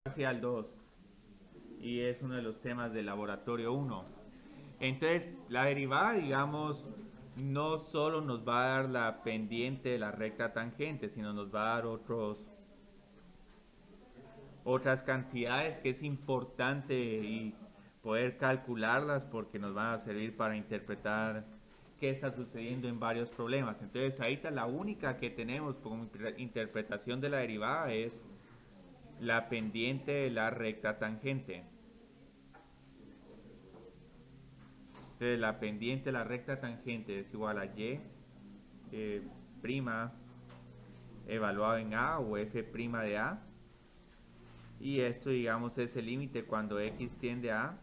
parcial 2 y es uno de los temas del laboratorio 1. Entonces, la derivada, digamos, no solo nos va a dar la pendiente de la recta tangente, sino nos va a dar otras cantidades que es importante y poder calcularlas porque nos van a servir para interpretar qué está sucediendo en varios problemas. Entonces, ahorita la única que tenemos como interpretación de la derivada es la pendiente de la recta tangente. Entonces la pendiente de la recta tangente es igual a y prima evaluado en a o f prima de a. Y esto, digamos, es el límite cuando x tiende a a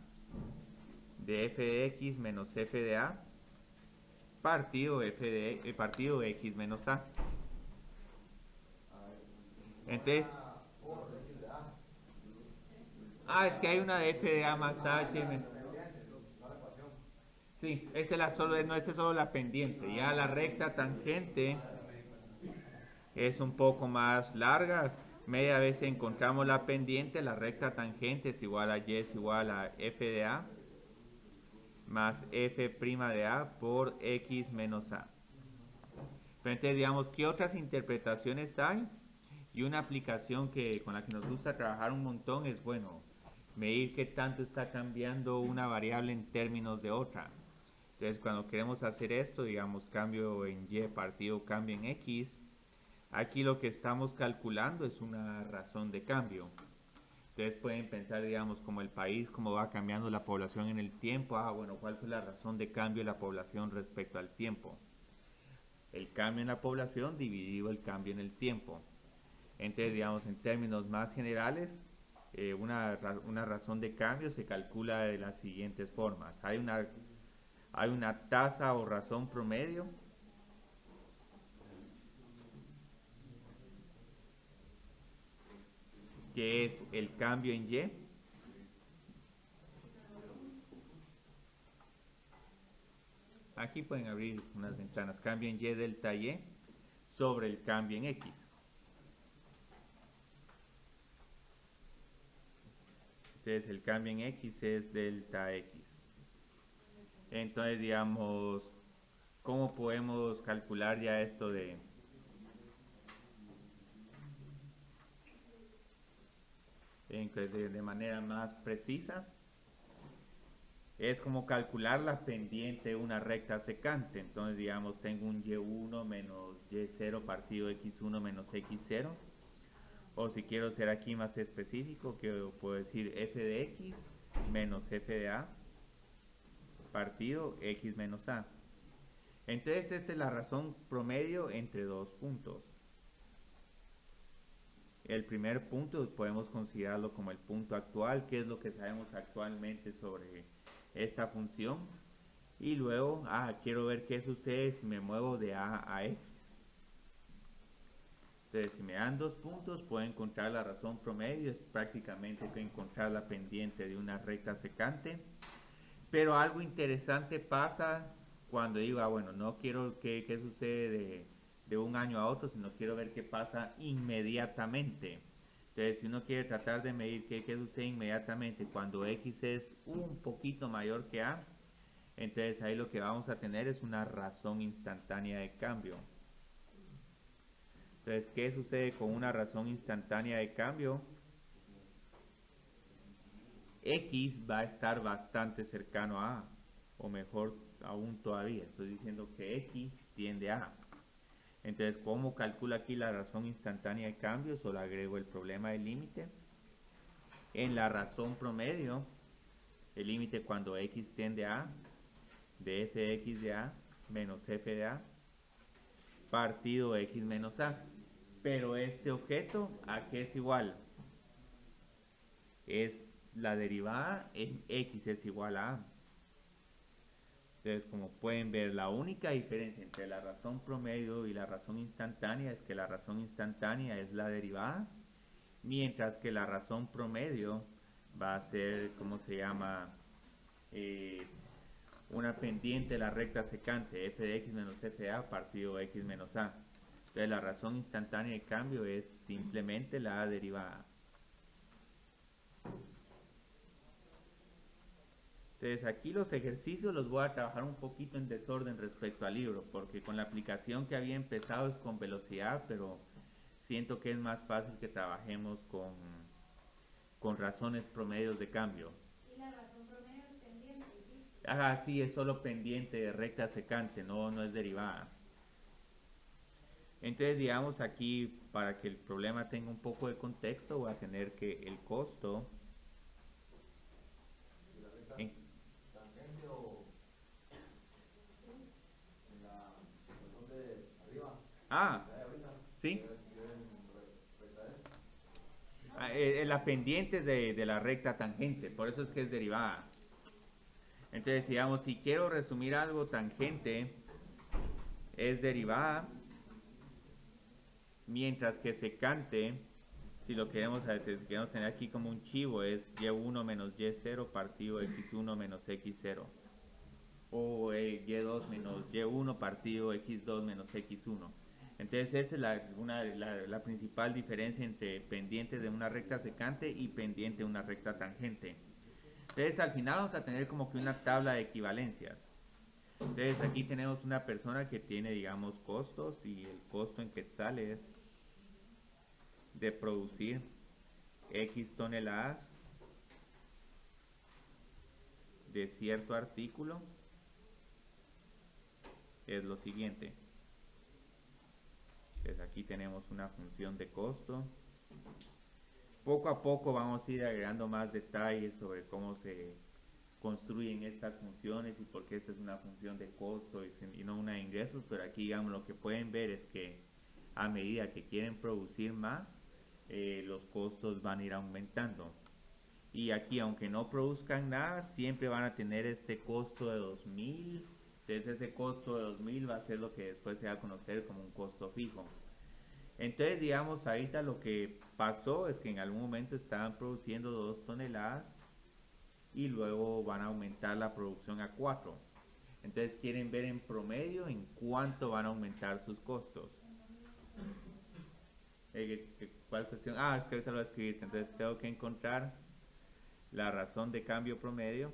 de f de x menos f de a partido x menos a. Entonces, es que hay una de f de a más h. Sí, no, esta es solo la pendiente. Ya la recta tangente es un poco más larga. Media vez encontramos la pendiente, la recta tangente es igual a y es igual a f de a más f' de a por x menos a. Pero entonces, digamos, ¿qué otras interpretaciones hay? Y una aplicación con la que nos gusta trabajar un montón es, bueno, medir qué tanto está cambiando una variable en términos de otra. Entonces, cuando queremos hacer esto, digamos, cambio en y partido cambio en x, aquí lo que estamos calculando es una razón de cambio. Ustedes pueden pensar, digamos, como el país, cómo va cambiando la población en el tiempo. Bueno, ¿cuál fue la razón de cambio de la población respecto al tiempo? El cambio en la población dividido el cambio en el tiempo. Entonces, digamos, en términos más generales, una razón de cambio se calcula de las siguientes formas. Hay una tasa o razón promedio que es el cambio en y. Aquí pueden abrir unas ventanas. Cambio en y delta y sobre el cambio en x. Entonces el cambio en x es delta x. Entonces, digamos, ¿cómo podemos calcular ya esto de manera más precisa? Es como calcular la pendiente de una recta secante. Entonces, digamos, tengo un y1 menos y0 partido x1 menos x0. O si quiero ser aquí más específico, que puedo decir f de x menos f de a partido x menos a. Entonces, esta es la razón promedio entre dos puntos. El primer punto podemos considerarlo como el punto actual, que es lo que sabemos actualmente sobre esta función. Y luego, quiero ver qué sucede si me muevo de a a x. Entonces, si me dan dos puntos, puedo encontrar la razón promedio. Es prácticamente encontrar la pendiente de una recta secante. Pero algo interesante pasa cuando digo, bueno, no quiero qué sucede de un año a otro, sino quiero ver qué pasa inmediatamente. Entonces, si uno quiere tratar de medir qué sucede inmediatamente cuando x es un poquito mayor que a, entonces ahí lo que vamos a tener es una razón instantánea de cambio. Entonces, ¿qué sucede con una razón instantánea de cambio? X va a estar bastante cercano a A, o mejor aún todavía, estoy diciendo que X tiende a A. Entonces, ¿cómo calculo aquí la razón instantánea de cambio? Solo agrego el problema del límite. En la razón promedio, el límite cuando X tiende a A, de f de x de A menos f de A, partido X menos A. Pero este objeto, ¿a qué es igual? Es la derivada en X es igual a A. Entonces, como pueden ver, la única diferencia entre la razón promedio y la razón instantánea es que la razón instantánea es la derivada, mientras que la razón promedio va a ser, ¿cómo se llama? Eh, una pendiente de la recta secante, f de x menos f de a partido x menos a. Entonces, la razón instantánea de cambio es simplemente la derivada. Entonces aquí los ejercicios los voy a trabajar un poquito en desorden respecto al libro, porque con la aplicación que había empezado es con velocidad, pero siento que es más fácil que trabajemos con razones promedios de cambio. Y la razón promedio es pendiente, ¿viste? Ajá, sí, es solo pendiente de recta secante, no es derivada. Entonces, digamos aquí, para que el problema tenga un poco de contexto, voy a tener que el costo ¿Y la recta en... tangente o en la ecuación de arriba, la que Ah, hay ahorita, sí, recta es? la pendiente es de la recta tangente, por eso es que es derivada. Entonces, digamos, si quiero resumir algo, tangente es derivada, mientras que secante, si lo queremos, si queremos tener aquí como un chivo, es y1 menos y0 partido x1 menos x0. O y2 menos y1 partido x2 menos x1. Entonces esa es la principal diferencia entre pendiente de una recta secante y pendiente de una recta tangente. Entonces al final vamos a tener como que una tabla de equivalencias. Entonces aquí tenemos una persona que tiene, digamos, costos, y el costo en quetzales de producir X toneladas de cierto artículo es lo siguiente. Entonces aquí tenemos una función de costo. Poco a poco vamos a ir agregando más detalles sobre cómo se construyen estas funciones y por qué esta es una función de costo y no una de ingresos, pero aquí digamos lo que pueden ver es que a medida que quieren producir más, los costos van a ir aumentando. Y aquí, aunque no produzcan nada, siempre van a tener este costo de 2000. Entonces ese costo de 2000 va a ser lo que después se va a conocer como un costo fijo. Entonces, digamos, ahorita lo que pasó es que en algún momento estaban produciendo 2 toneladas y luego van a aumentar la producción a 4. Entonces quieren ver en promedio en cuánto van a aumentar sus costos. ¿Cuál cuestión? Ah, es que ahorita lo voy a escribir. Entonces tengo que encontrar la razón de cambio promedio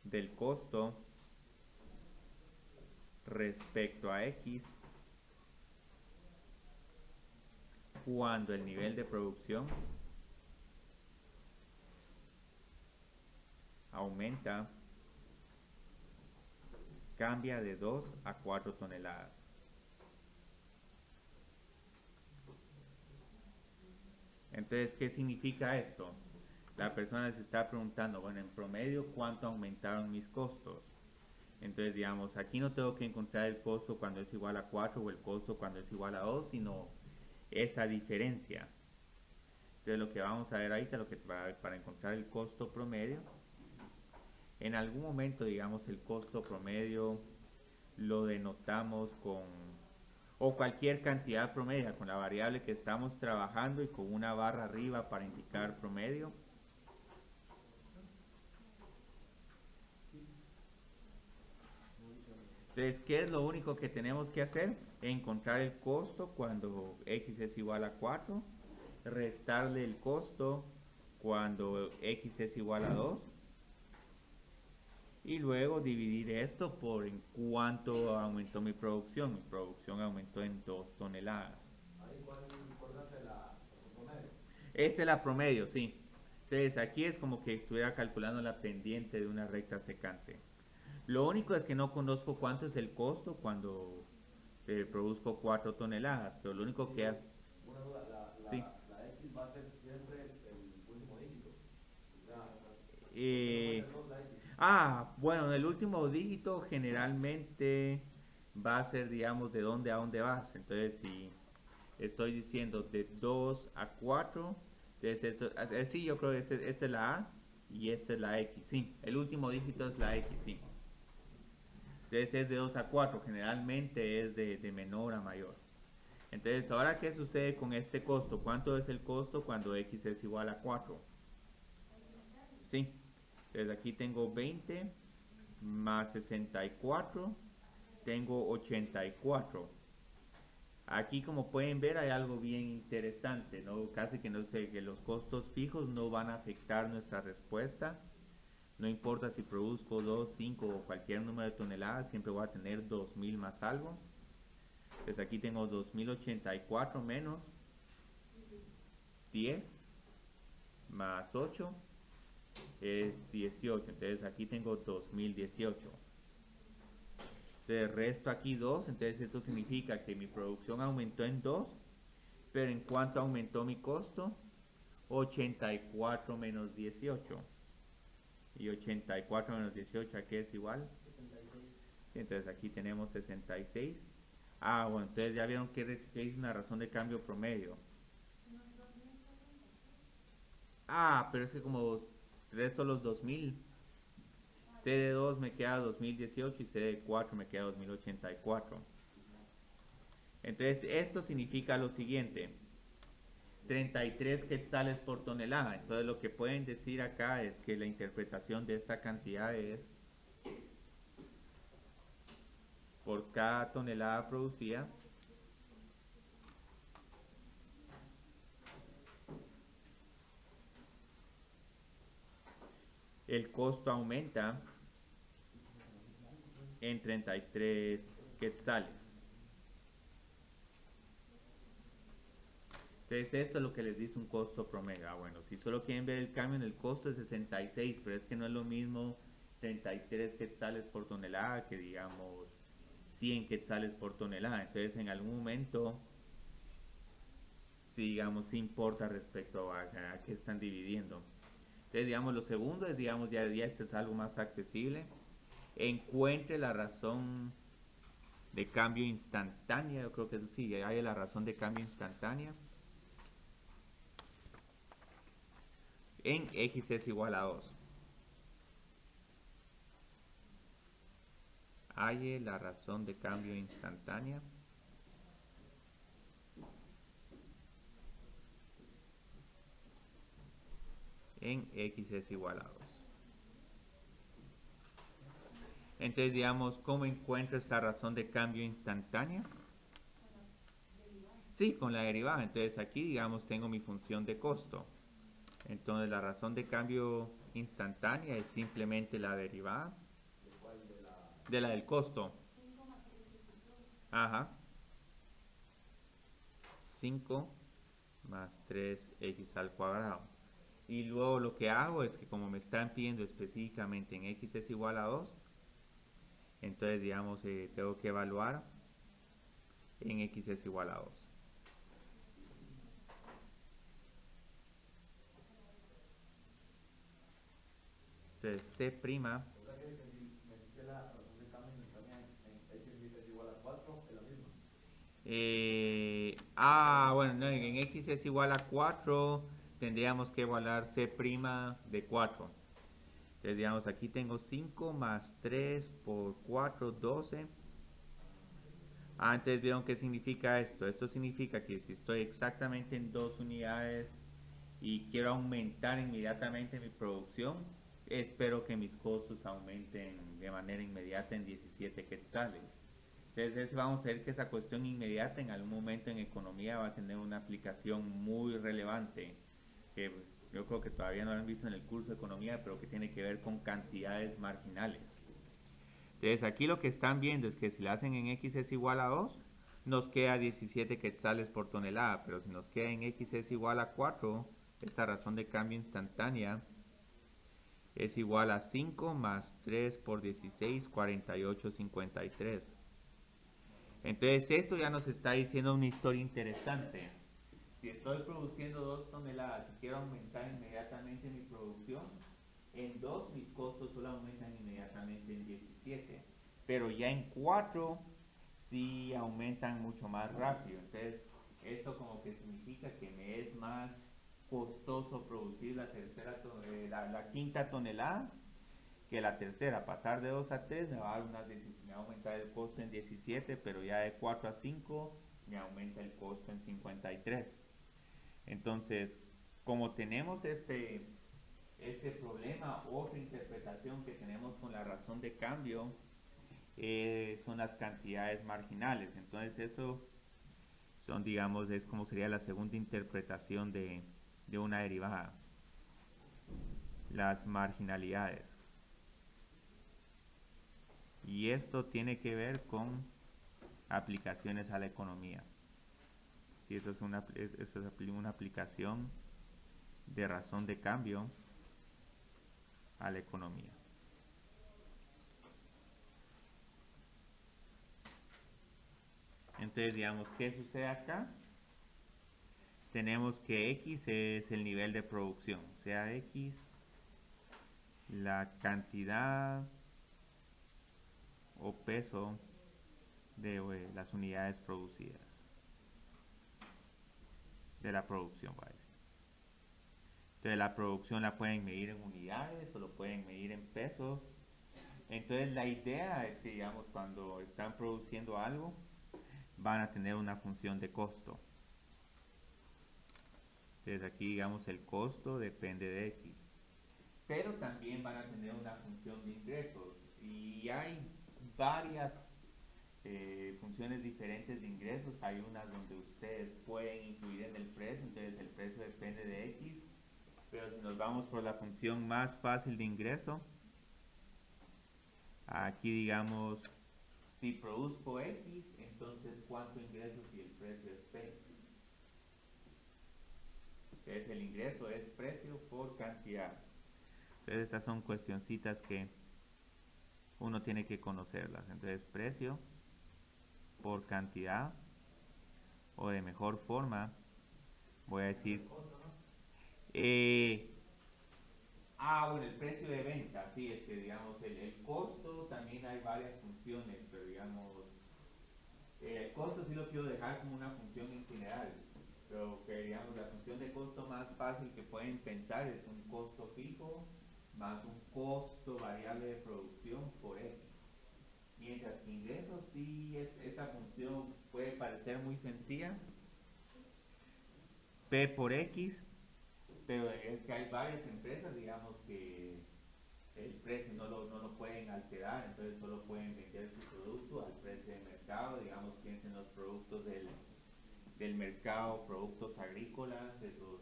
del costo respecto a X cuando el nivel de producción aumenta, cambia de 2 a 4 toneladas. Entonces, ¿qué significa esto? La persona se está preguntando, bueno, en promedio, ¿cuánto aumentaron mis costos? Entonces, digamos, aquí no tengo que encontrar el costo cuando es igual a 4 o el costo cuando es igual a 2, sino esa diferencia. Entonces, lo que vamos a ver ahorita, para encontrar el costo promedio, en algún momento, digamos, el costo promedio lo denotamos con, o cualquier cantidad promedio, con la variable que estamos trabajando y con una barra arriba para indicar promedio. Entonces, ¿qué es lo único que tenemos que hacer? Encontrar el costo cuando x es igual a 4, restarle el costo cuando x es igual a 2, y luego dividir esto por en cuánto aumentó mi producción. Mi producción aumentó en 2 toneladas. Ahí, ¿cuál hace la promedio? Esta es la promedio, sí. Entonces aquí es como que estuviera calculando la pendiente de una recta secante. Lo único es que no conozco cuánto es el costo cuando produzco 4 toneladas, pero lo único que... Digo, una duda, Sí. la X va a ser siempre el último dígito. O sea, siempre va a Eh, ser 2 la X. bueno, el último dígito generalmente va a ser, digamos, de dónde a dónde vas. Entonces, si estoy diciendo de 2 a 4, entonces sí, yo creo que esta es la A y esta es la X. Sí, el último dígito es la X, sí. Entonces es de 2 a 4, generalmente es de menor a mayor. Entonces, ¿ahora qué sucede con este costo? ¿Cuánto es el costo cuando X es igual a 4? Sí. Entonces aquí tengo 20 más 64, tengo 84. Aquí como pueden ver hay algo bien interesante, ¿no? Casi que no sé, que los costos fijos no van a afectar nuestra respuesta. No importa si produzco 2, 5 o cualquier número de toneladas, siempre voy a tener 2000 más algo. Entonces aquí tengo 2084 menos 10 más 8 es 18. Entonces aquí tengo 2018. Entonces resto aquí 2, entonces esto significa que mi producción aumentó en 2, pero ¿en cuánto aumentó mi costo? 84 menos 18. Y 84 menos 18, ¿a qué es igual? 76. Entonces aquí tenemos 66. Ah, bueno, entonces ya vieron que es una razón de cambio promedio. Ah, pero es que como resto los 2000, C de 2 me queda 2018 y C de 4 me queda 2084. Entonces esto significa lo siguiente: 33 quetzales por tonelada. Entonces lo que pueden decir acá es que la interpretación de esta cantidad es por cada tonelada producida el costo aumenta en 33 quetzales. Entonces esto es lo que les dice un costo promedio. Ah, bueno, si solo quieren ver el cambio en el costo es 66, pero es que no es lo mismo 33 quetzales por tonelada que digamos 100 quetzales por tonelada. Entonces en algún momento, si digamos, sí importa respecto a qué están dividiendo. Entonces digamos, lo segundo es, digamos, ya esto es algo más accesible. Encuentre la razón de cambio instantánea. Yo creo que sí, hay la razón de cambio instantánea en x es igual a 2. Halle la razón de cambio instantánea en x es igual a 2. Entonces, digamos, ¿cómo encuentro esta razón de cambio instantánea? Sí, con la derivada. Entonces aquí, digamos, tengo mi función de costo. Entonces la razón de cambio instantánea es simplemente la derivada de la del costo. Ajá. 5 más 3x al cuadrado. Y luego lo que hago es que como me están pidiendo específicamente en x es igual a 2, entonces digamos tengo que evaluar en x es igual a 2. Entonces C'. O sea que si metiste la razón de cambio instantánea en x es igual a 4, es la misma. Bueno, no, en x es igual a 4 tendríamos que evaluar C' de 4. Entonces digamos aquí tengo 5 más 3 por 4, 12. Entonces vieron qué significa esto. Esto significa que si estoy exactamente en 2 unidades y quiero aumentar inmediatamente mi producción, espero que mis costos aumenten de manera inmediata en 17 quetzales. Entonces vamos a ver que esa cuestión inmediata en algún momento en economía va a tener una aplicación muy relevante, que yo creo que todavía no lo han visto en el curso de economía, pero que tiene que ver con cantidades marginales. Entonces aquí lo que están viendo es que si la hacen en x es igual a 2, nos queda 17 quetzales por tonelada, pero si nos queda en x es igual a 4, esta razón de cambio instantánea es igual a 5 más 3 por 16, 48, 53. Entonces esto ya nos está diciendo una historia interesante. Si estoy produciendo 2 toneladas y quiero aumentar inmediatamente mi producción, en 2 mis costos solo aumentan inmediatamente en 17. Pero ya en 4 sí aumentan mucho más rápido. Entonces esto como que significa que me es más costoso producir la quinta tonelada que la tercera. Pasar de 2 a 3 me va a aumentar el costo en 17, pero ya de 4 a 5 me aumenta el costo en 53. Entonces, como tenemos este problema, otra interpretación que tenemos con la razón de cambio son las cantidades marginales. Entonces, eso Son, digamos, es como sería la segunda interpretación de una derivada. Las marginalidades. Y esto tiene que ver con aplicaciones a la economía. Si eso es una aplicación de razón de cambio a la economía. Entonces, digamos, ¿qué sucede acá? Tenemos que X es el nivel de producción, o sea, X la cantidad o peso de las unidades producidas, de la producción, ¿vale? Entonces la producción la pueden medir en unidades o lo pueden medir en pesos. Entonces la idea es que, digamos, cuando están produciendo algo, van a tener una función de costo. Entonces aquí, digamos, el costo depende de X. Pero también van a tener una función de ingresos. Y hay varias funciones diferentes de ingresos. Hay unas donde ustedes pueden incluir en el precio, entonces el precio depende de X. Pero si nos vamos por la función más fácil de ingreso, aquí digamos, si produzco X, entonces ¿cuánto ingreso si el precio es P? Entonces el ingreso es precio por cantidad. Entonces estas son cuestioncitas que uno tiene que conocerlas. Entonces precio por cantidad, o de mejor forma, voy a decir... bueno, el precio de venta, sí, es que digamos el costo también hay varias funciones, pero digamos, el costo sí lo quiero dejar como una función en general, pero que digamos la función de costo más fácil que pueden pensar es un costo fijo más un costo variable de producción por X. Mientras que ingresos sí, esta función puede parecer muy sencilla, P por X, pero es que hay varias empresas, digamos, que el precio no lo pueden alterar, entonces solo pueden vender su producto al precio de mercado, digamos, piensen los productos del mercado, productos agrícolas, esos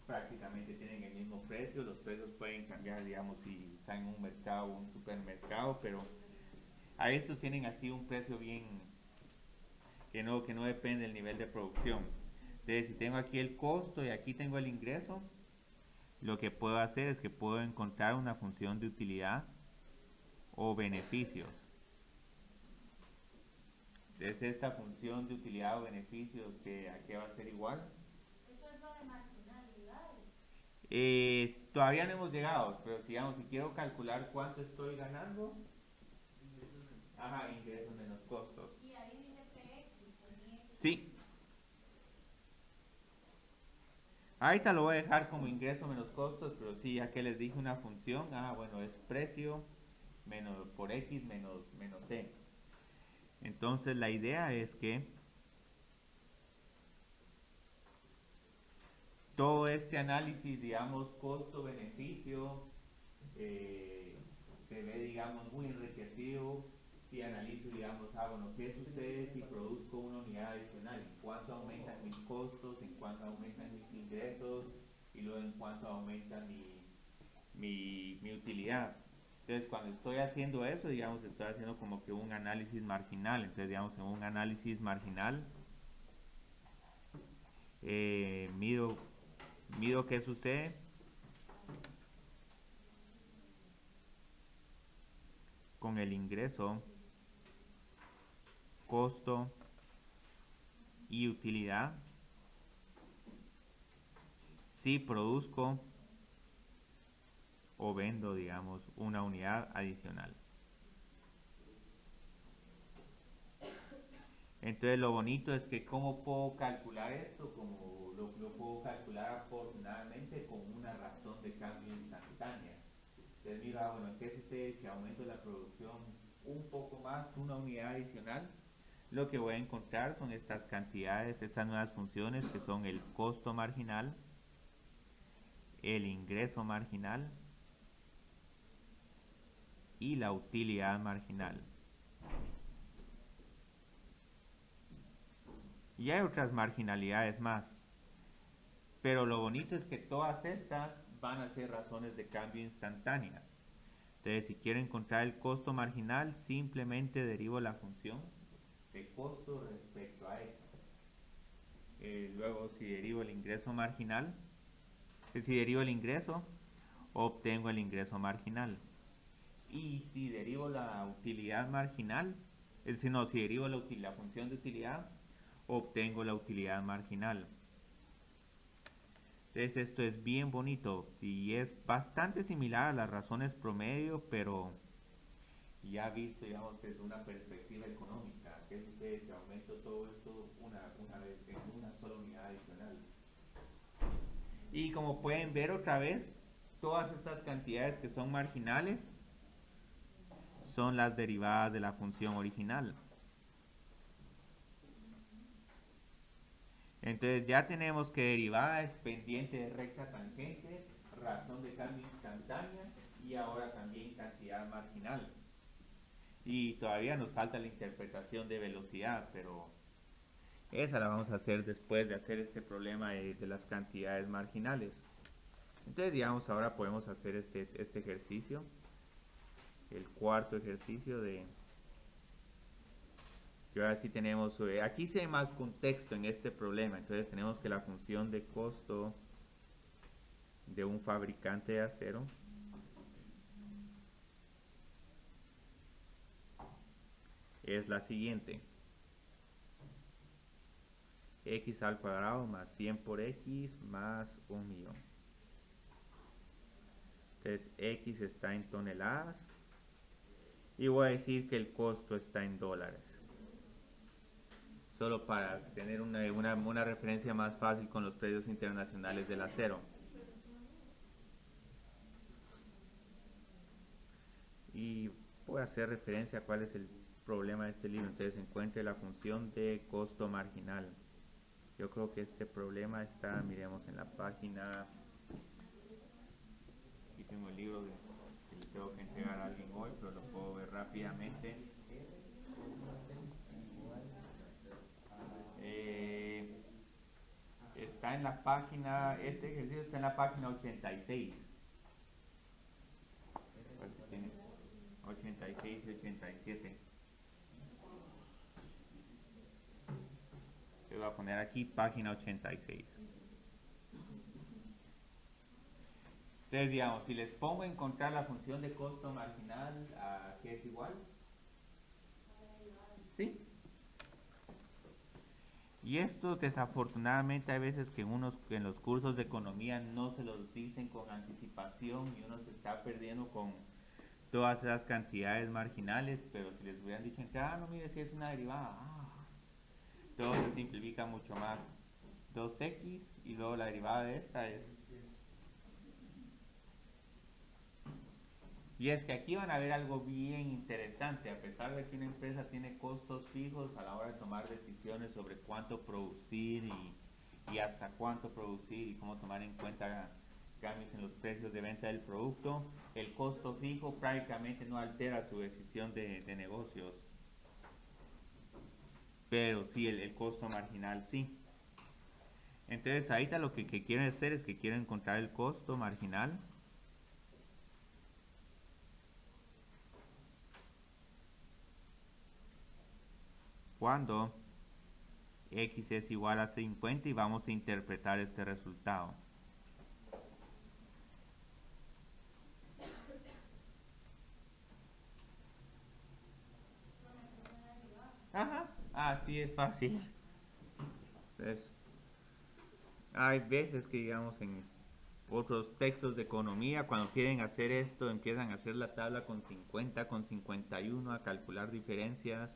prácticamente tienen el mismo precio, los precios pueden cambiar, digamos, si está en un mercado o un supermercado, pero a estos tienen así un precio bien, que no depende del nivel de producción. Entonces, si tengo aquí el costo y aquí tengo el ingreso, lo que puedo hacer es que puedo encontrar una función de utilidad o beneficios. Entonces esta función de utilidad o beneficios, ¿a qué va a ser igual? Eso es lo de marginalidades. Todavía no hemos llegado, pero digamos, si quiero calcular cuánto estoy ganando, ingresos menos costos. Y ahí dice PX, tenía que Sí. Ahorita lo voy a dejar como ingreso menos costos, pero sí, ya que les dije una función, bueno, es precio menos por X menos C. Entonces la idea es que todo este análisis, digamos, costo-beneficio, se ve, digamos, muy enriquecido si analizo, digamos, bueno, ¿qué sucede si produzco una unidad adicional? ¿En cuánto aumentan mis costos? ¿En cuánto aumentan mis ingresos? Y luego en cuánto aumenta mi utilidad. Entonces, cuando estoy haciendo eso, digamos, estoy haciendo como que un análisis marginal. Entonces, digamos, en un análisis marginal, mido qué sucede con el ingreso, costo y utilidad si produzco o vendo, digamos, una unidad adicional. Entonces lo bonito es que cómo puedo calcular esto, como lo puedo calcular afortunadamente con una razón de cambio instantánea. Entonces mira, bueno, ¿qué sucede si aumento la producción un poco más, una unidad adicional? Lo que voy a encontrar son estas cantidades, estas nuevas funciones que son el costo marginal, el ingreso marginal y la utilidad marginal. Y hay otras marginalidades más. Pero lo bonito es que todas estas van a ser razones de cambio instantáneas. Entonces, si quiero encontrar el costo marginal, simplemente derivo la función de costo respecto a x. Luego, si derivo el ingreso marginal, si derivo el ingreso, obtengo el ingreso marginal. Y si derivo la utilidad marginal, si derivo la función de utilidad, obtengo la utilidad marginal. Entonces esto es bien bonito y es bastante similar a las razones promedio, pero ya visto, digamos, desde una perspectiva económica. ¿Qué sucede si aumento todo esto una vez en una sola unidad adicional? Y como pueden ver otra vez, todas estas cantidades que son marginales son las derivadas de la función original. Entonces ya tenemos que derivada es pendiente de recta tangente, razón de cambio instantánea y ahora también cantidad marginal. Y todavía nos falta la interpretación de velocidad, pero esa la vamos a hacer después de hacer este problema de las cantidades marginales. Entonces digamos ahora podemos hacer este ejercicio, el cuarto ejercicio de... Y ahora sí tenemos, aquí sí hay más contexto en este problema, entonces tenemos que la función de costo de un fabricante de acero es la siguiente: x al cuadrado más 100 por x más 1.000.000. Entonces x está en toneladas y voy a decir que el costo está en dólares. Solo para tener una referencia más fácil con los precios internacionales del acero. Y voy a hacer referencia a cuál es el problema de este libro. Entonces encuentre la función de costo marginal. Yo creo que este problema está, miremos en la página, aquí tengo el libro que le tengo que entregar a alguien hoy, pero lo puedo ver rápidamente. Está en la página, este ejercicio está en la página 86. Tiene 86 y 87. Le voy a poner aquí página 86. Entonces, digamos, si les pongo a encontrar la función de costo marginal, ¿a qué es igual? ¿Sí? Y esto desafortunadamente hay veces que en los cursos de economía no se los dicen con anticipación y uno se está perdiendo con todas esas cantidades marginales, pero si les hubieran dicho, no mire, si es una derivada, todo se simplifica mucho más. 2x y luego la derivada de esta es... Y es que aquí van a ver algo bien interesante, a pesar de que una empresa tiene costos fijos a la hora de tomar decisiones sobre cuánto producir y hasta cuánto producir y cómo tomar en cuenta cambios en los precios de venta del producto, el costo fijo prácticamente no altera su decisión de negocios, pero sí el costo marginal sí. Entonces ahorita lo que quiero hacer es que quiero encontrar el costo marginal cuando x es igual a 50 y vamos a interpretar este resultado. Ajá, así es fácil. Entonces, hay veces que digamos en otros textos de economía, cuando quieren hacer esto, empiezan a hacer la tabla con 50, con 51, a calcular diferencias.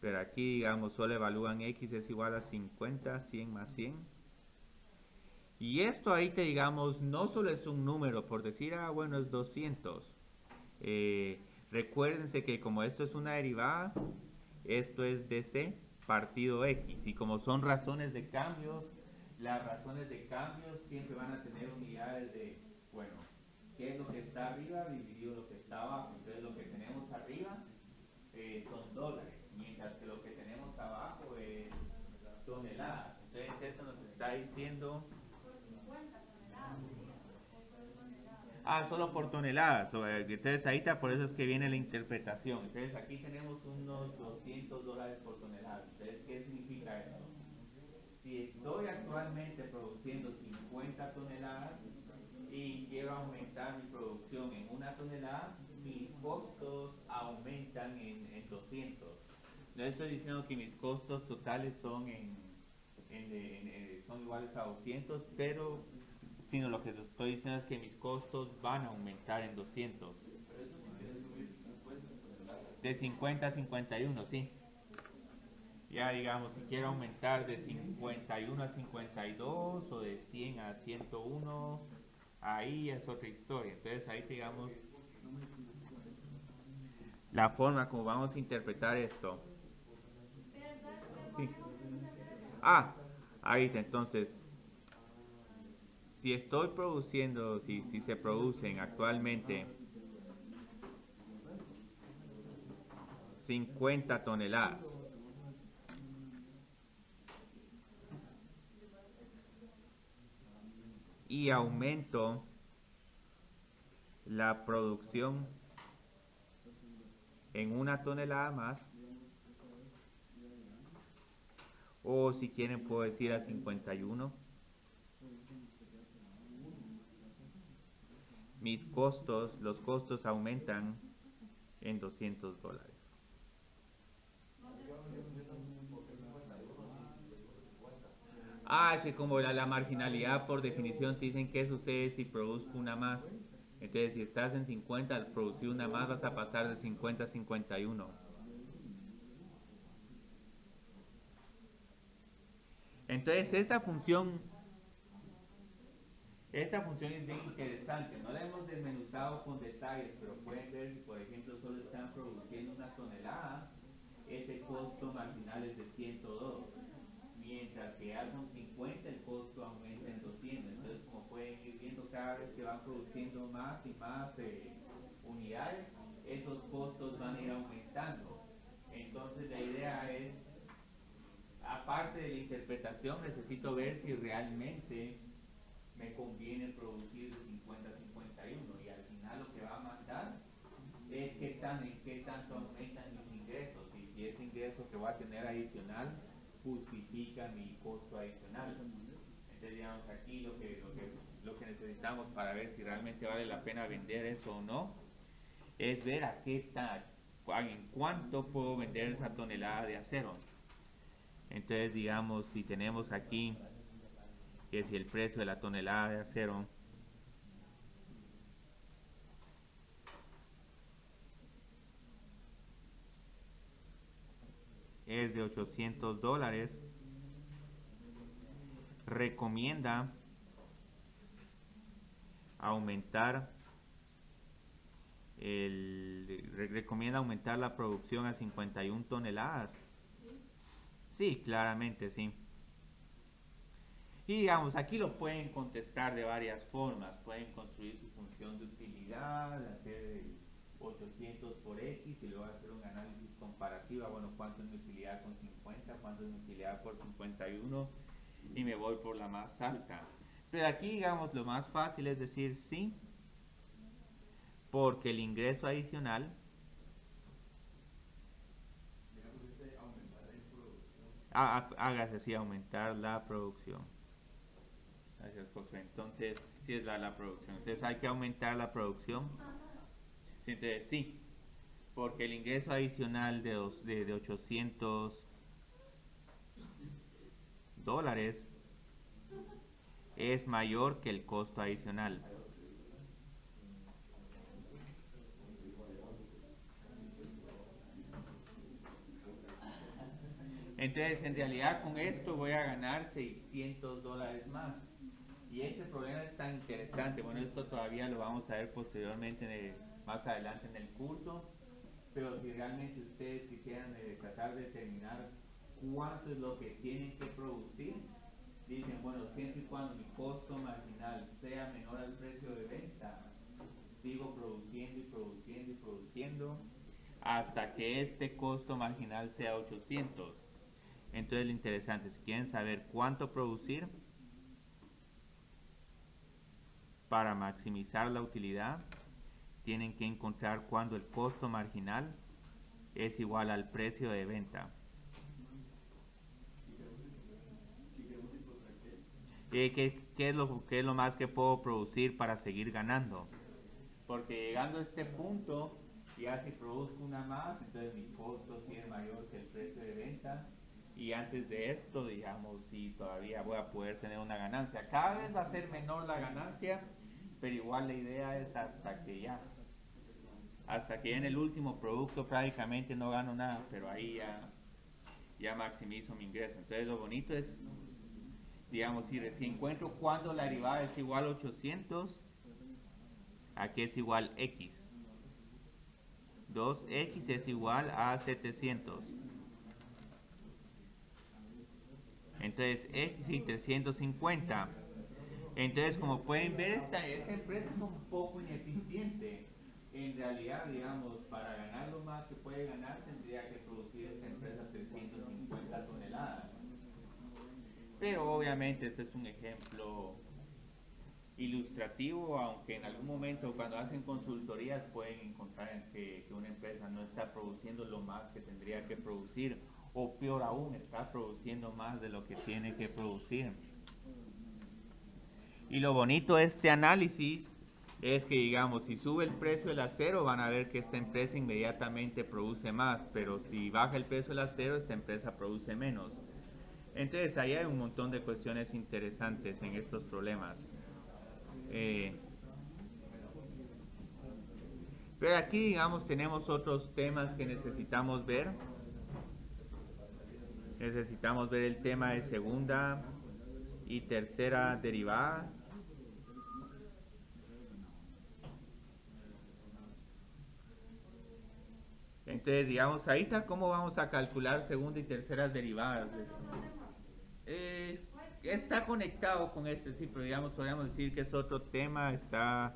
Pero aquí, digamos, solo evalúan x es igual a 50, 100 más 100. Y esto ahorita, digamos, no solo es un número, por decir, bueno, es 200. Recuérdense que como esto es una derivada, esto es dc partido x. Y como son razones de cambios, las razones de cambios siempre van a tener unidades de, bueno, ¿qué es lo que está arriba dividido lo que está abajo? Entonces lo que tenemos arriba son dólares, mientras que lo que tenemos abajo es toneladas. Entonces esto nos está diciendo... Por 50 toneladas sería, o por toneladas. Ah, solo por toneladas. Entonces ahí está, por eso es que viene la interpretación. Entonces aquí tenemos unos $200 por tonelada. Entonces, ¿qué significa esto? Si estoy actualmente produciendo 50 toneladas y quiero aumentar mi producción en 1 tonelada, mis costos aumentan en 200. No estoy diciendo que mis costos totales son son iguales a 200, pero sino lo que estoy diciendo es que mis costos van a aumentar en 200. Pero eso si quieres subir 50 toneladas. De 50 a 51, sí. Ya digamos, si quiero aumentar de 51 a 52 o de 100 a 101, ahí es otra historia. Entonces ahí digamos la forma como vamos a interpretar esto. ¿Verdad? ¿Qué Sí. ponemos en una regla? Ah, ahorita entonces, si estoy produciendo, si se producen actualmente 50 toneladas y aumento la producción en 1 tonelada más, o si quieren puedo decir a 51, los costos aumentan en $200. Ah, que como la marginalidad por definición te dicen qué sucede si produzco una más. Entonces si estás en 50, al producir una más vas a pasar de 50 a 51. Entonces esta función es bien interesante. No la hemos desmenuzado con detalles, pero pueden ver si por ejemplo solo están produciendo 1 tonelada, ese costo marginal es de 102. Mientras que ya con 50 el costo aumenta en 200. Entonces, como pueden ir viendo, cada vez que van produciendo más y más unidades, esos costos van a ir aumentando. Entonces, la idea es, aparte de la interpretación, necesito ver si realmente me conviene producir de 50 a 51. Y al final lo que va a mandar es en qué tanto aumentan mis ingresos y si ese ingreso que voy a tener adicional justifica mi costo adicional. Entonces digamos aquí lo que necesitamos para ver si realmente vale la pena vender eso o no es ver a qué tal, en cuánto puedo vender esa tonelada de acero. Entonces digamos si tenemos aquí que si el precio de la tonelada de acero es de $800, recomienda aumentar recomienda aumentar la producción a 51 toneladas. Sí, claramente sí. Y digamos, aquí lo pueden contestar de varias formas. Pueden construir su función de utilidad, hacer 800 por X y luego hacer un análisis comparativo. Bueno, ¿cuánto es mi utilidad con 50? ¿Cuánto es mi utilidad por 51? Y me voy por la más alta. Pero aquí, digamos, lo más fácil es decir sí, porque el ingreso adicional hágase así, aumentar la producción. Gracias, José. Entonces, sí es la producción. Entonces hay que aumentar la producción. Entonces, sí, porque el ingreso adicional de $800 es mayor que el costo adicional. Entonces, en realidad con esto voy a ganar $600 más. Y este problema es tan interesante. Bueno, esto todavía lo vamos a ver posteriormente, más adelante en el curso. Pero si realmente ustedes quisieran tratar de determinar cuánto es lo que tienen que producir, dicen, bueno, siempre y cuando mi costo marginal sea menor al precio de venta, sigo produciendo y produciendo y produciendo hasta que este costo marginal sea 800. Entonces lo interesante, si quieren saber cuánto producir para maximizar la utilidad, tienen que encontrar cuando el costo marginal es igual al precio de venta. ¿Qué es lo más que puedo producir para seguir ganando? Porque llegando a este punto, ya si produzco una más, entonces mi costo sí es mayor que el precio de venta. Y antes de esto, digamos, sí todavía voy a poder tener una ganancia. Cada vez va a ser menor la ganancia, pero igual la idea es hasta que en el último producto prácticamente no gano nada, pero ahí ya maximizo mi ingreso. Entonces lo bonito es, digamos, si encuentro cuando la derivada es igual a 800, aquí es igual x. 2x es igual a 700. Entonces x y 350. Entonces, como pueden ver, esta empresa es un poco ineficiente. En realidad, digamos, para ganar lo más que puede ganar, tendría que producir esta empresa 350 toneladas. Pero obviamente este es un ejemplo ilustrativo, aunque en algún momento cuando hacen consultorías pueden encontrar que una empresa no está produciendo lo más que tendría que producir, o peor aún, está produciendo más de lo que tiene que producir. Y lo bonito de este análisis es que, digamos, si sube el precio del acero, van a ver que esta empresa inmediatamente produce más, pero si baja el precio del acero, esta empresa produce menos. Entonces ahí hay un montón de cuestiones interesantes en estos problemas. Pero aquí, digamos, tenemos otros temas que necesitamos ver. Necesitamos ver el tema de segunda y tercera derivada. Entonces, digamos, ahorita, ¿cómo vamos a calcular segunda y terceras derivadas? Está conectado con este, sí, pero digamos, podríamos decir que es otro tema. Está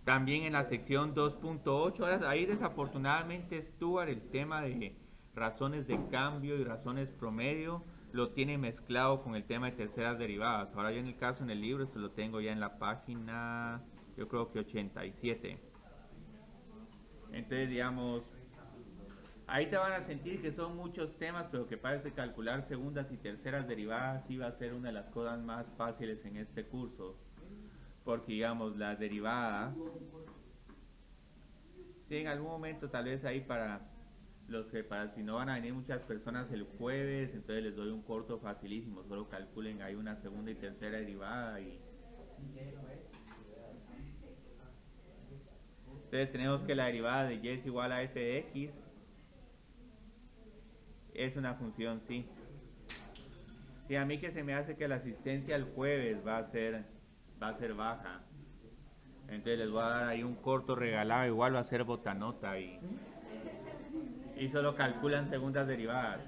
también en la sección 2.8. Ahora, ahí desafortunadamente Stuart, el tema de razones de cambio y razones promedio, lo tiene mezclado con el tema de terceras derivadas. Ahora yo en el caso, en el libro, esto lo tengo ya en la página, yo creo que 87. Entonces, digamos, ahí te van a sentir que son muchos temas, pero que parece calcular segundas y terceras derivadas sí va a ser una de las cosas más fáciles en este curso. Porque, digamos, la derivada, sí, en algún momento tal vez ahí para si no van a venir muchas personas el jueves, entonces les doy un corto facilísimo, solo calculen ahí una segunda y tercera derivada y... Entonces tenemos que la derivada de y es igual a f de x es una función, sí. Sí, a mí que se me hace que la asistencia el jueves va a ser baja. Entonces les voy a dar ahí un corto regalado, igual va a ser botanota y solo calculan segundas derivadas.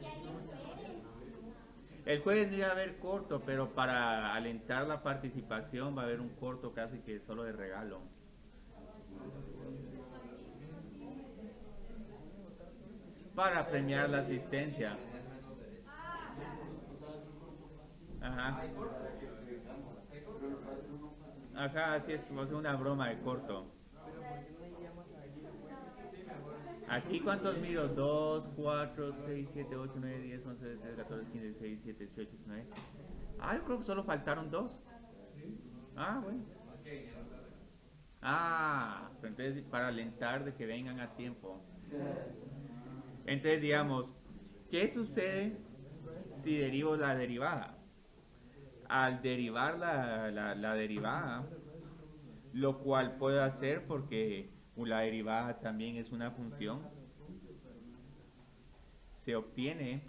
El jueves no iba a haber corto, pero para alentar la participación va a haber un corto casi que solo de regalo. Para premiar la asistencia. Ajá. Ajá, así es, va a ser una broma de corto. Aquí, ¿cuántos miro? 2, 4, 6, 7, 8, 9, 10, 11, 13, 14, 15, 16, 17, 18, 19. Ah, yo creo que solo faltaron 2. Ah, bueno. Ah, entonces para alentar de que vengan a tiempo. Entonces, digamos, ¿qué sucede si derivo la derivada? Al derivar la derivada, lo cual puedo hacer porque la derivada también es una función, se obtiene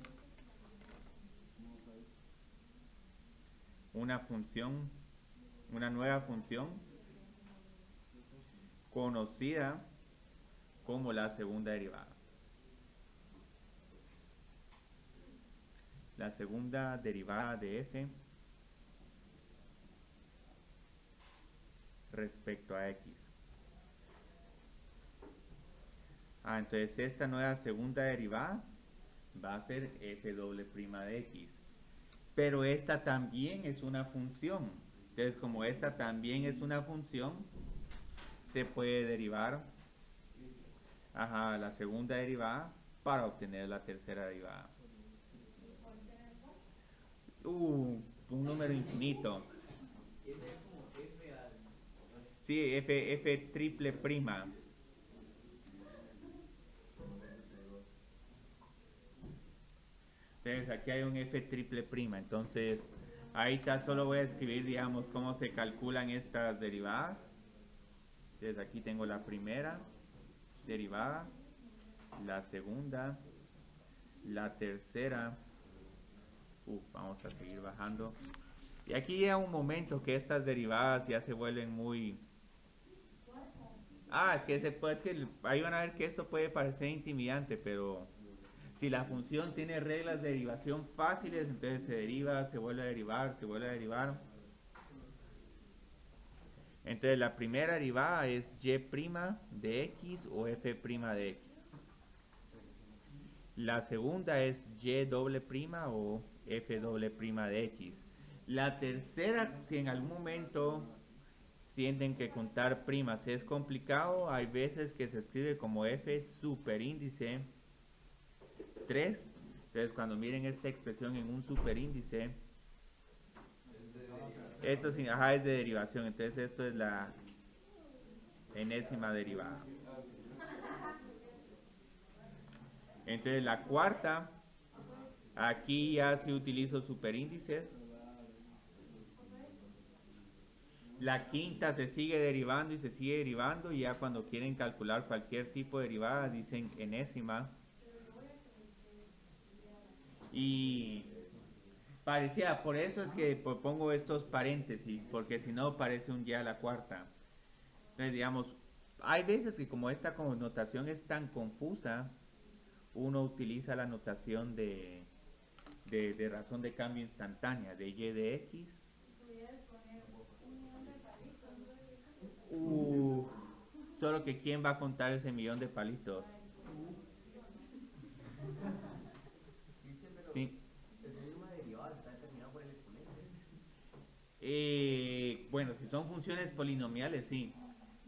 una función, una nueva función conocida como la segunda derivada. La segunda derivada de f respecto a x. Entonces esta nueva segunda derivada va a ser f doble prima de x. Pero esta también es una función. Entonces, como esta también es una función, se puede derivar la segunda derivada para obtener la tercera derivada. Un número infinito. F es como F al... Sí, f triple prima. Entonces aquí hay un f triple prima. Entonces ahí solo voy a escribir, digamos, cómo se calculan estas derivadas. Entonces aquí tengo la primera derivada, la segunda, la tercera. Vamos a seguir bajando. Y aquí llega un momento que estas derivadas ya se vuelven muy... es que ahí van a ver que esto puede parecer intimidante, pero si la función tiene reglas de derivación fáciles, entonces se deriva, se vuelve a derivar, se vuelve a derivar. Entonces la primera derivada es y' de x o f' de x. La segunda es y doble prima o f doble prima de x. La tercera, si en algún momento sienten que contar primas es complicado, hay veces que se escribe como f superíndice 3. Entonces cuando miren esta expresión en un superíndice, esto es de derivación, entonces esto es la enésima derivada. Entonces la cuarta, aquí ya sí utilizo superíndices. La quinta se sigue derivando y se sigue derivando, y ya cuando quieren calcular cualquier tipo de derivada dicen enésima. Y parecía, por eso es que pongo estos paréntesis, porque si no parece un ya a la cuarta. Entonces, digamos, hay veces que como esta connotación es tan confusa, uno utiliza la notación de razón de cambio instantánea, de y de x. Pudieras poner un millón de palitos. Solo que ¿quién va a contar ese millón de palitos? Sí. El sistema derivado está determinado por el exponente. Bueno, si son funciones polinomiales, sí.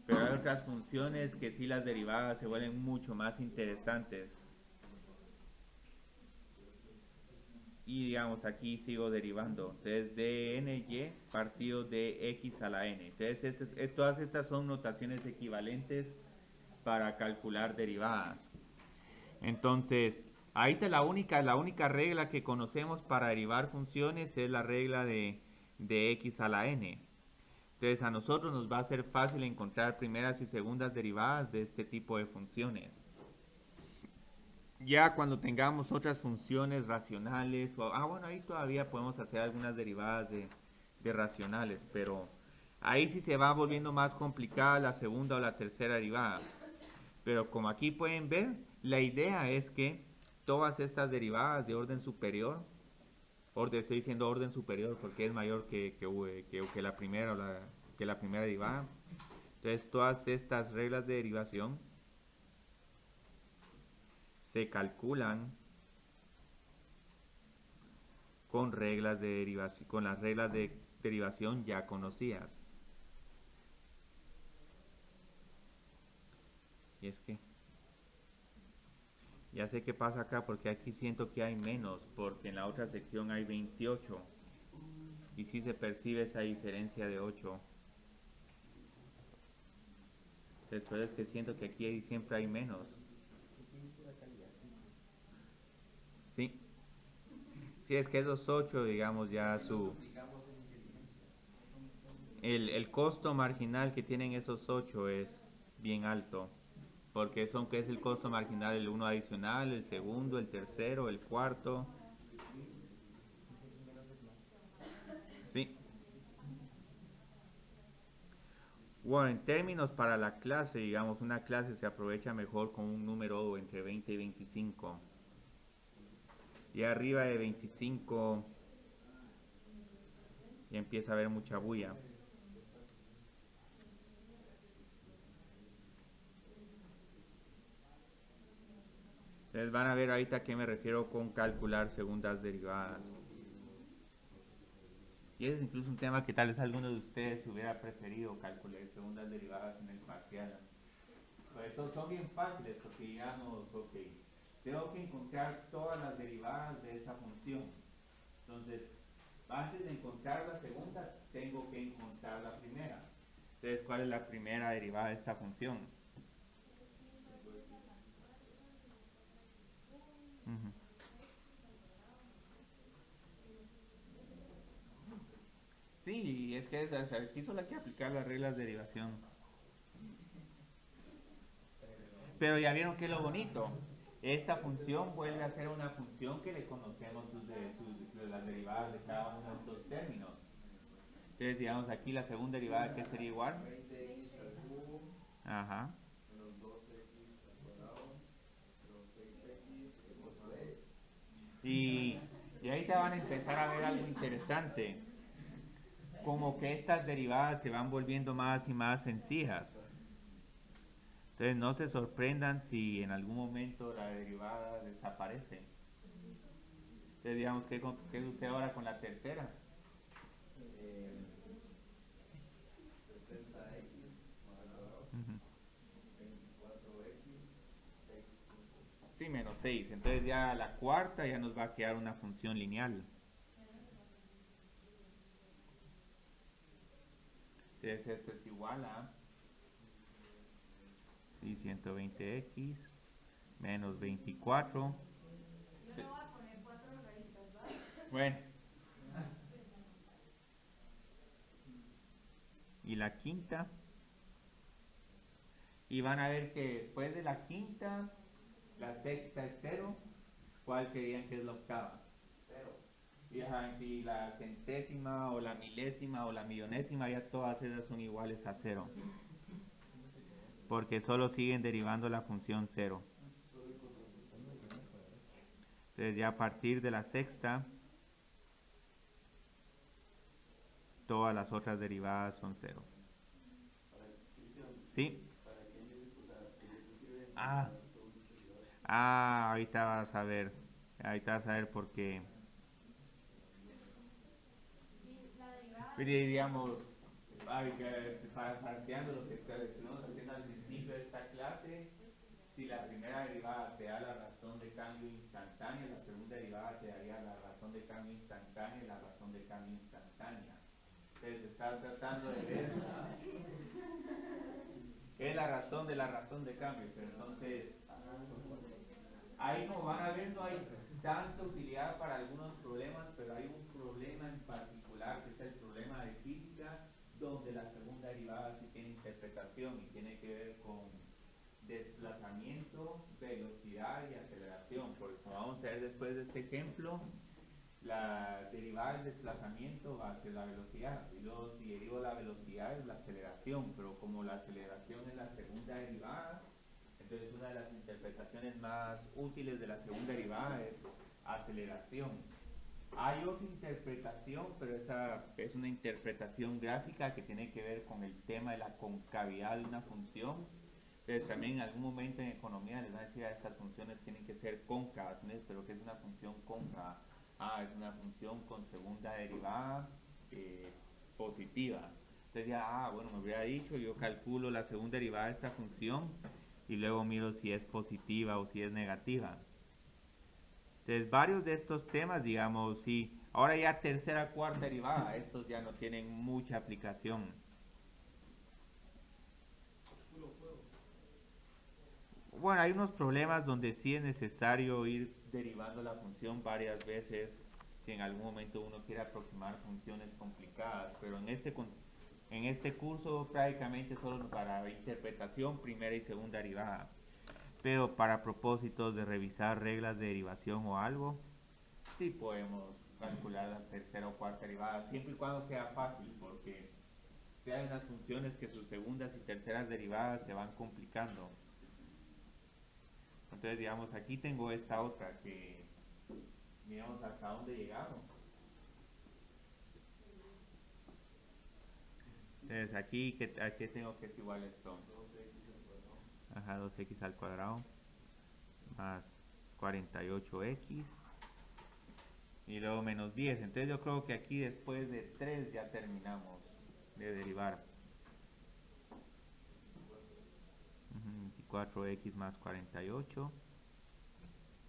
Pero hay otras funciones que sí, las derivadas se vuelven mucho más interesantes. Y digamos, aquí sigo derivando. Entonces, de ny partido de x a la n. Entonces, todas estas son notaciones equivalentes para calcular derivadas. Entonces, ahí está la única regla que conocemos para derivar funciones es la regla de x a la n. Entonces, a nosotros nos va a ser fácil encontrar primeras y segundas derivadas de este tipo de funciones. Ya cuando tengamos otras funciones racionales, bueno, ahí todavía podemos hacer algunas derivadas de racionales, pero ahí sí se va volviendo más complicada la segunda o la tercera derivada. Pero como aquí pueden ver, la idea es que todas estas derivadas de orden superior, estoy diciendo orden superior porque es mayor que la primera que la primera derivada. Entonces todas estas reglas de derivación se calculan con reglas de derivación, con las reglas de derivación ya conocidas. Y es que ya sé qué pasa acá, porque aquí siento que hay menos, porque en la otra sección hay 28 y sí se percibe esa diferencia de 8. Después es que siento que aquí siempre hay menos. Sí. Sí, es que esos 8, digamos, ya el costo marginal que tienen esos 8 es bien alto. Porque que es el costo marginal el 1 adicional, el segundo, el tercero, el cuarto. Sí. Bueno, en términos para la clase, digamos, una clase se aprovecha mejor con un número entre 20 y 25. Y arriba de 25 ya empieza a haber mucha bulla. Entonces van a ver ahorita a qué me refiero con calcular segundas derivadas. Y ese es incluso un tema que tal vez alguno de ustedes hubiera preferido calcular segundas derivadas en el parcial. Pues son bien fáciles porque digamos, ok, tengo que encontrar todas las derivadas de esa función. Entonces, antes de encontrar la segunda, tengo que encontrar la primera. Entonces, ¿cuál es la primera derivada de esta función? Uh-huh. Sí, es que aquí solo hay que aplicar las reglas de derivación. Pero ya vieron que es lo bonito. Esta función vuelve a ser una función que le conocemos de las derivadas de cada uno de estos términos. Entonces, digamos aquí la segunda derivada que sería igual. 20x al cubo. Ajá. Menos 2x al cuadrado. Menos 6x por b. Y ahí te van a empezar a ver algo interesante. Como que estas derivadas se van volviendo más y más sencillas. Entonces no se sorprendan si en algún momento la derivada desaparece. Entonces digamos, ¿qué sucede ahora con la tercera? 60x cuadrado. 24x 6. Sí, menos 6. Entonces ya la cuarta ya nos va a quedar una función lineal. Entonces esto es igual a 120x menos 24. Yo no voy a poner 4 rayitas, ¿va? Bueno. Y la quinta. Y van a ver que después de la quinta, la sexta es 0. ¿Cuál creían que es la octava? 0. Y la centésima o la milésima o la millonésima, ya todas esas son iguales a 0. Porque solo siguen derivando la función 0. Entonces ya a partir de la sexta, todas las otras derivadas son 0. ¿Sí? Ahorita vas a ver. Ahorita vas a ver por qué. Digamos, parafraseando lo que estuvimos haciendo al principio de esta clase, si la primera derivada te da la razón de cambio instantánea, la segunda derivada te daría la razón de cambio instantánea y la razón de cambio instantánea. Entonces está tratando de ver qué es la razón de cambio, pero entonces ahí como van a ver no hay tanta utilidad para algunos problemas, pero hay un problema en particular que es el problema de física, donde la segunda derivada sí tiene interpretación y tiene que ver con desplazamiento, velocidad y aceleración. Porque como vamos a ver después de este ejemplo, la derivada del desplazamiento va a ser la velocidad, y luego si derivo la velocidad es la aceleración, pero como la aceleración es la segunda derivada, entonces una de las interpretaciones más útiles de la segunda derivada es aceleración. Hay otra interpretación, pero esa es una interpretación gráfica que tiene que ver con el tema de la concavidad de una función. Entonces también en algún momento en economía les van a decir a estas funciones tienen que ser cóncavas, pero ¿qué es una función cóncava? Es una función con segunda derivada positiva. Entonces ya, bueno, me hubiera dicho, yo calculo la segunda derivada de esta función y luego miro si es positiva o si es negativa. Entonces varios de estos temas, digamos, sí, ahora ya tercera, cuarta derivada, estos ya no tienen mucha aplicación. Bueno, hay unos problemas donde sí es necesario ir derivando la función varias veces si en algún momento uno quiere aproximar funciones complicadas, pero en este curso prácticamente solo para interpretación primera y segunda derivada. Pero para propósitos de revisar reglas de derivación o algo, sí podemos calcular la tercera o cuarta derivada, siempre y cuando sea fácil, porque si hay unas funciones que sus segundas y terceras derivadas se van complicando. Entonces, digamos, aquí tengo esta otra que miramos hasta dónde llegamos. Entonces, aquí, ¿a qué tengo que es igual esto? 2x al cuadrado más 48x. Y luego menos 10. Entonces yo creo que aquí después de 3 ya terminamos de derivar. 24x más 48.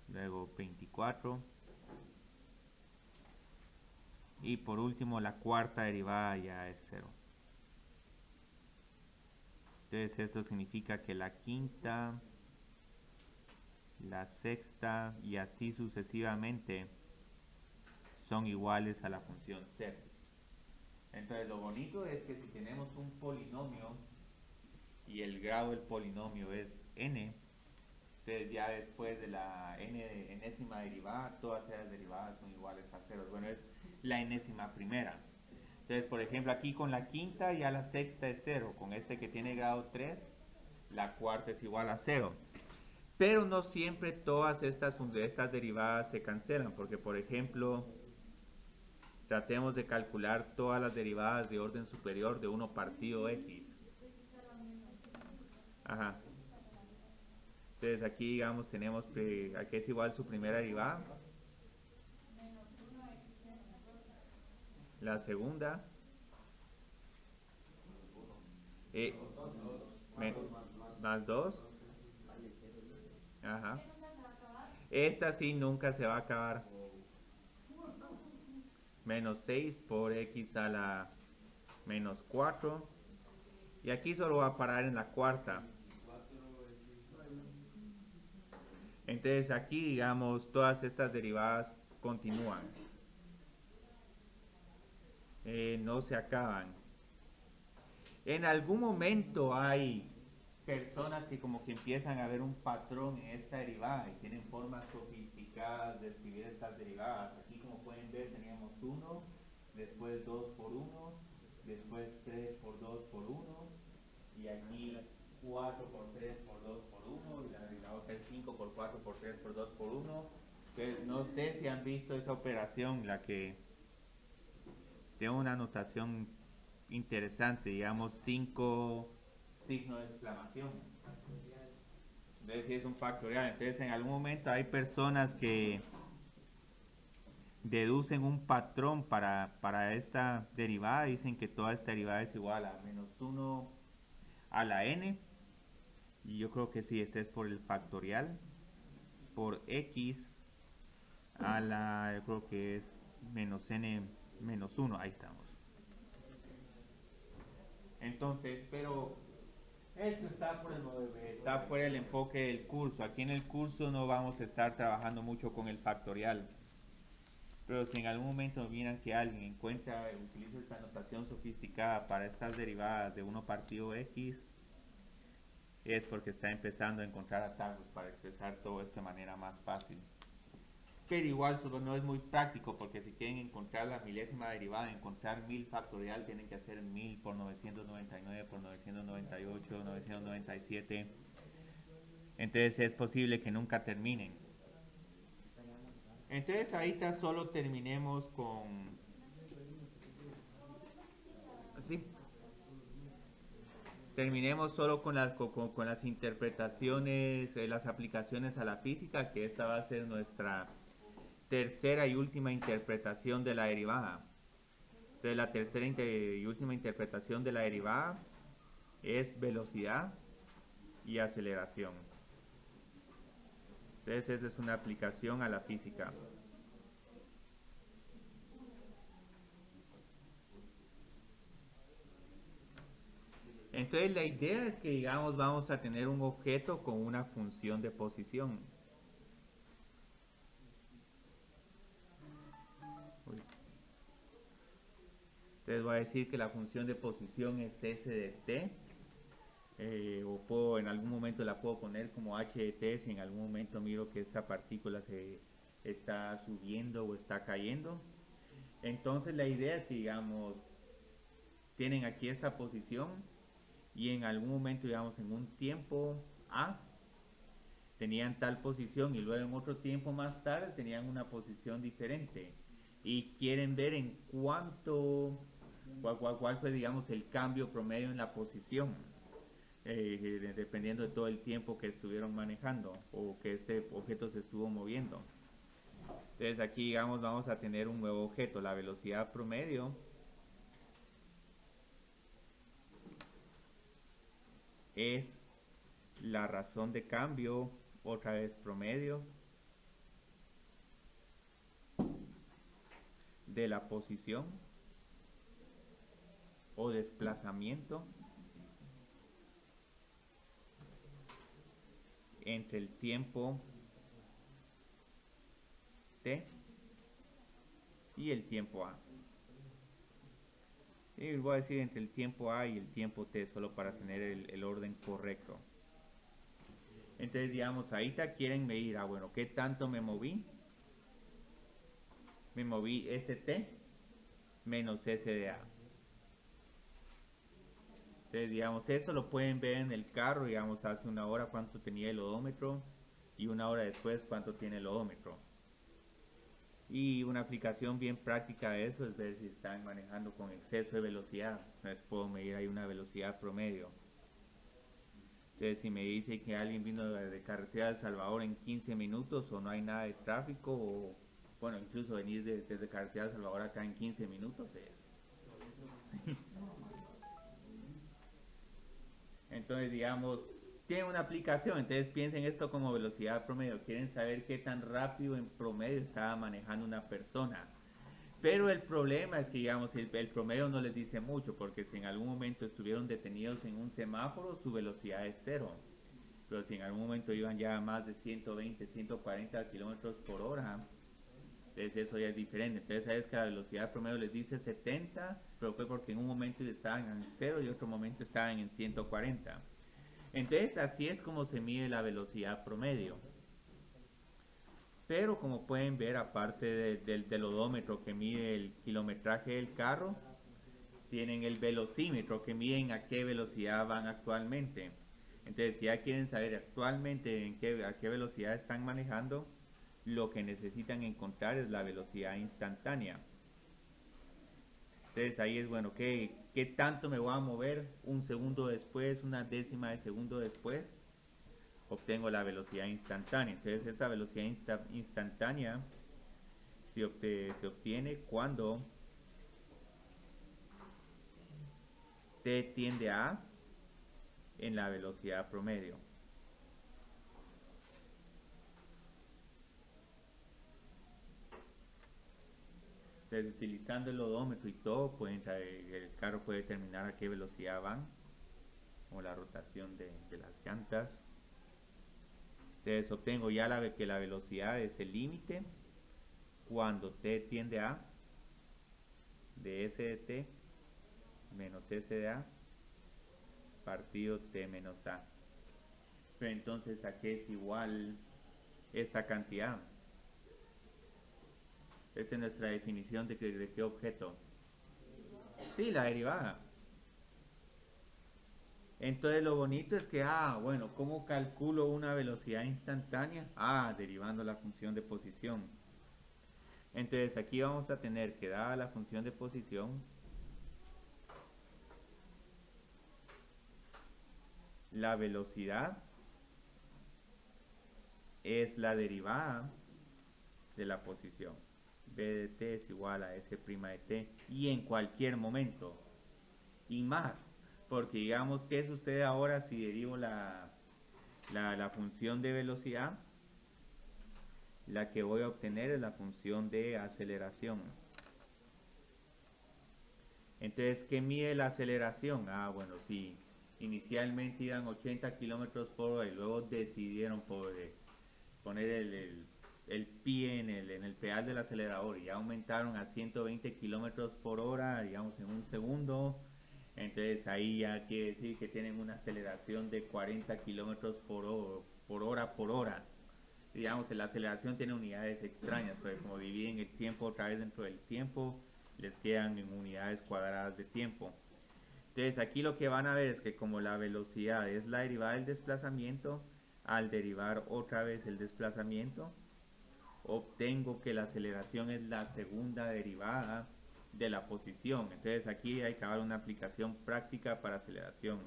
Luego 24. Y por último la cuarta derivada ya es 0. Entonces esto significa que la quinta, la sexta y así sucesivamente son iguales a la función 0. Entonces lo bonito es que si tenemos un polinomio y el grado del polinomio es n, entonces ya después de la enésima derivada, todas esas derivadas son iguales a 0. Bueno, es la enésima primera. Entonces, por ejemplo, aquí con la quinta ya la sexta es 0. Con este que tiene grado 3, la cuarta es igual a 0. Pero no siempre todas estas derivadas se cancelan, porque por ejemplo, tratemos de calcular todas las derivadas de orden superior de 1 partido x. Ajá. Entonces aquí, digamos, tenemos aquí es igual su primera derivada. La segunda. Más 2. Ajá. Esta sí nunca se va a acabar. Menos 6 por x a la menos 4. Y aquí solo va a parar en la cuarta. Entonces aquí, digamos, todas estas derivadas continúan. No se acaban. En algún momento hay personas que como que empiezan a ver un patrón en esta derivada y tienen formas sofisticadas de escribir estas derivadas. Aquí como pueden ver teníamos 1, después 2 por 1, después 3 por 2 por 1 y aquí 4 por 3 por 2 por 1 y la otra es 5 por 4 por 3 por 2 por 1. Entonces no sé si han visto esa operación, la que tiene una notación interesante, digamos 5 signos de exclamación. Entonces sí es un factorial. Entonces en algún momento hay personas que deducen un patrón para esta derivada. Dicen que toda esta derivada es igual a menos 1 a la n. Y yo creo que sí, este es por el factorial. Por x a la, yo creo que es menos n menos 1. Ahí estamos. Entonces, pero esto está fuera del enfoque del curso. Aquí en el curso no vamos a estar trabajando mucho con el factorial. Pero si en algún momento miran que alguien utiliza esta notación sofisticada para estas derivadas de 1 partido x, es porque está empezando a encontrar atajos para expresar todo esto de manera más fácil. Pero igual solo no es muy práctico, porque si quieren encontrar la milésima derivada, encontrar 1000 factorial, tienen que hacer 1000 por 999 por 998, 997. Entonces es posible que nunca terminen. Entonces ahorita solo terminemos con... ¿Sí? Terminemos solo con las interpretaciones, las aplicaciones a la física, que esta va a ser nuestra tercera y última interpretación de la derivada. Entonces la tercera y última interpretación de la derivada es velocidad y aceleración. Entonces esa es una aplicación a la física. Entonces la idea es que, digamos, vamos a tener un objeto con una función de posición. Entonces voy a decir que la función de posición es s de t. En algún momento la puedo poner como h de t si en algún momento miro que esta partícula se está subiendo o está cayendo. Entonces la idea es que, digamos, tienen aquí esta posición y en algún momento, digamos, en un tiempo a, tenían tal posición y luego en otro tiempo más tarde tenían una posición diferente y quieren ver en cuál fue, digamos, el cambio promedio en la posición. dependiendo de todo el tiempo que estuvieron manejando o que este objeto se estuvo moviendo. Entonces aquí, digamos, vamos a tener un nuevo objeto, la velocidad promedio es la razón de cambio, otra vez promedio, de la posición o desplazamiento entre el tiempo t y el tiempo a. Y voy a decir entre el tiempo a y el tiempo t solo para tener el orden correcto. Entonces, digamos, ahorita quieren medir, bueno, ¿qué tanto me moví? Me moví st menos sda. Entonces, digamos, eso lo pueden ver en el carro, digamos, hace una hora cuánto tenía el odómetro y una hora después cuánto tiene el odómetro. Y una aplicación bien práctica de eso es ver si están manejando con exceso de velocidad. Entonces puedo medir ahí una velocidad promedio. Entonces si me dice que alguien vino de carretera de El Salvador en 15 minutos o no hay nada de tráfico, o bueno, incluso venir desde carretera de El Salvador acá en 15 minutos es. Entonces, digamos, tiene una aplicación, entonces piensen esto como velocidad promedio. Quieren saber qué tan rápido en promedio estaba manejando una persona. Pero el problema es que, digamos, el promedio no les dice mucho, porque si en algún momento estuvieron detenidos en un semáforo, su velocidad es 0. Pero si en algún momento iban ya a más de 120, 140 kilómetros por hora, entonces eso ya es diferente. Entonces sabes que la velocidad promedio les dice 70, pero fue porque en un momento estaban en 0 y otro momento estaban en 140. Entonces así es como se mide la velocidad promedio. Pero como pueden ver, aparte del odómetro que mide el kilometraje del carro, tienen el velocímetro que miden a qué velocidad van actualmente. Entonces, si ya quieren saber actualmente a qué velocidad están manejando, lo que necesitan encontrar es la velocidad instantánea. Entonces ahí es bueno, ¿qué tanto me voy a mover? Un segundo después, una décima de segundo después, obtengo la velocidad instantánea. Entonces esa velocidad instantánea se obtiene cuando t tiende a A en la velocidad promedio. Entonces, utilizando el odómetro y todo, el carro puede determinar a qué velocidad van, o la rotación de las llantas. Entonces, obtengo ya que la velocidad es el límite cuando t tiende a de s de t menos s de a partido t menos a. Pero entonces, ¿a qué es igual esta cantidad? Esa es nuestra definición de qué objeto. Sí, la derivada. Entonces lo bonito es que, bueno, ¿cómo calculo una velocidad instantánea? Derivando la función de posición. Entonces aquí vamos a tener que, dada la función de posición, la velocidad es la derivada de la posición. B de t es igual a S' de t, y en cualquier momento. Y más, porque digamos, ¿qué sucede ahora si derivo la función de velocidad? La que voy a obtener es la función de aceleración. Entonces, ¿qué mide la aceleración? Bueno, si inicialmente iban 80 kilómetros por hora y luego decidieron poner el pie en el pedal del acelerador y ya aumentaron a 120 kilómetros por hora, digamos, en un segundo, entonces ahí ya quiere decir que tienen una aceleración de 40 kilómetros por hora. Digamos, la aceleración tiene unidades extrañas, pero como dividen el tiempo otra vez dentro del tiempo, les quedan en unidades cuadradas de tiempo. Entonces aquí lo que van a ver es que como la velocidad es la derivada del desplazamiento, al derivar otra vez el desplazamiento, obtengo que la aceleración es la segunda derivada de la posición. Entonces aquí hay que dar una aplicación práctica para aceleración.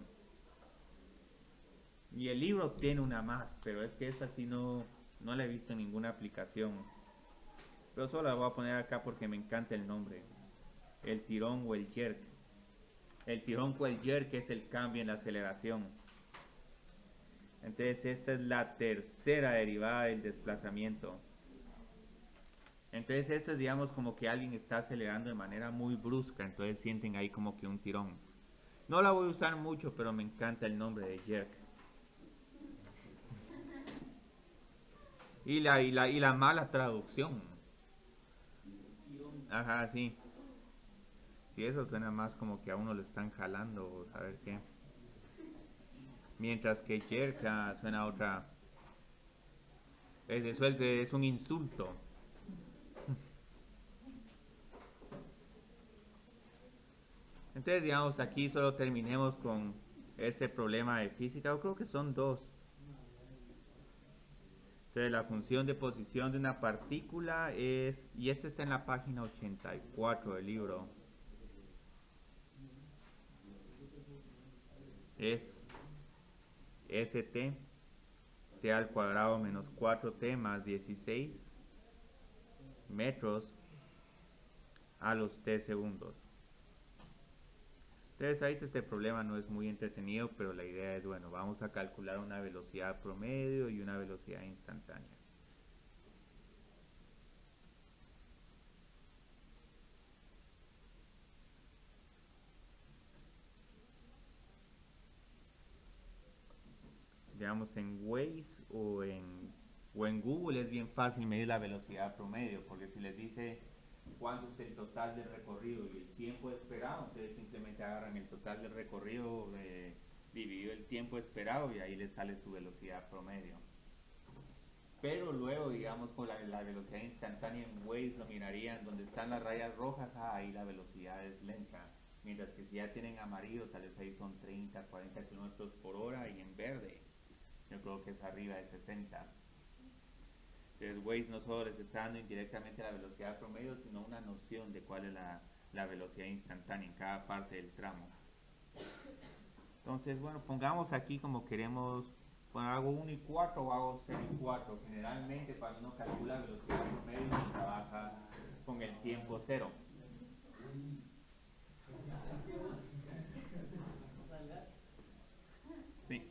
Y el libro tiene una más, pero es que esta sí no la he visto en ninguna aplicación. Pero solo la voy a poner acá porque me encanta el nombre. El tirón o el jerk. El tirón o el jerk es el cambio en la aceleración. Entonces esta es la tercera derivada del desplazamiento. Entonces esto es, digamos, como que alguien está acelerando de manera muy brusca, entonces sienten ahí como que un tirón. No la voy a usar mucho, pero me encanta el nombre de jerk. Y la mala traducción. Ajá, sí. Sí, eso suena más como que a uno le están jalando o saber qué. Mientras que jerk suena a otra. Es un insulto. Entonces, digamos, aquí solo terminemos con este problema de física. Yo creo que son dos. Entonces, la función de posición de una partícula es, y este está en la página 84 del libro, es st, t al cuadrado menos 4t más 16 metros a los t segundos. Entonces ahorita este problema no es muy entretenido, pero la idea es, bueno, vamos a calcular una velocidad promedio y una velocidad instantánea. Digamos en Waze o en Google es bien fácil medir la velocidad promedio, porque si les dice cuánto es el total del recorrido y el tiempo esperado, entonces simplemente agarran el total del recorrido dividido el tiempo esperado y ahí les sale su velocidad promedio. Pero luego, digamos, con la velocidad instantánea en Waze lo mirarían donde están las rayas rojas, ahí la velocidad es lenta. Mientras que si ya tienen amarillo, tal vez ahí son 30, 40 kilómetros por hora y en verde yo creo que es arriba de 60. Entonces Waze no solo les está dando indirectamente la velocidad promedio, sino una noción de cuál es la velocidad instantánea en cada parte del tramo. Entonces, bueno, pongamos aquí como queremos, bueno, hago 1 y 4 o hago 0 y 4. Generalmente cuando uno calcula velocidad promedio uno trabaja con el tiempo cero. Sí.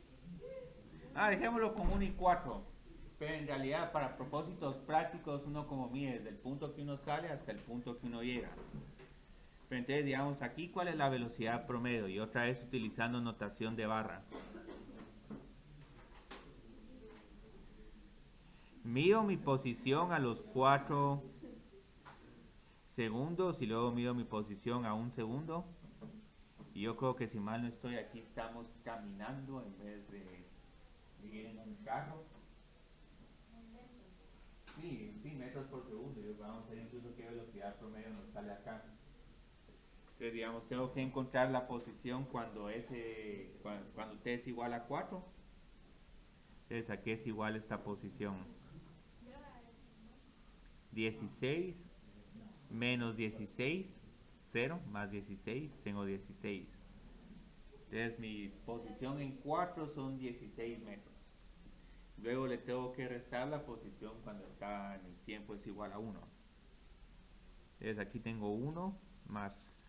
Dejémoslo con 1 y 4. Pero en realidad, para propósitos prácticos, uno como mide desde el punto que uno sale hasta el punto que uno llega. Pero entonces, digamos, aquí, ¿cuál es la velocidad promedio? Y otra vez utilizando notación de barra. Mido mi posición a los 4 segundos y luego mido mi posición a 1 segundo. Y yo creo que si mal no estoy, aquí estamos caminando en vez de ir en un carro. Sí, metros por segundo. Vamos a ver incluso qué velocidad promedio nos sale acá. Entonces, digamos, tengo que encontrar la posición cuando t es igual a 4. Entonces, aquí es igual esta posición. 16 menos 16, 0 más 16, tengo 16. Entonces, mi posición en 4 son 16 metros. Luego le tengo que restar la posición cuando está en el tiempo es igual a 1. Entonces, aquí tengo 1 más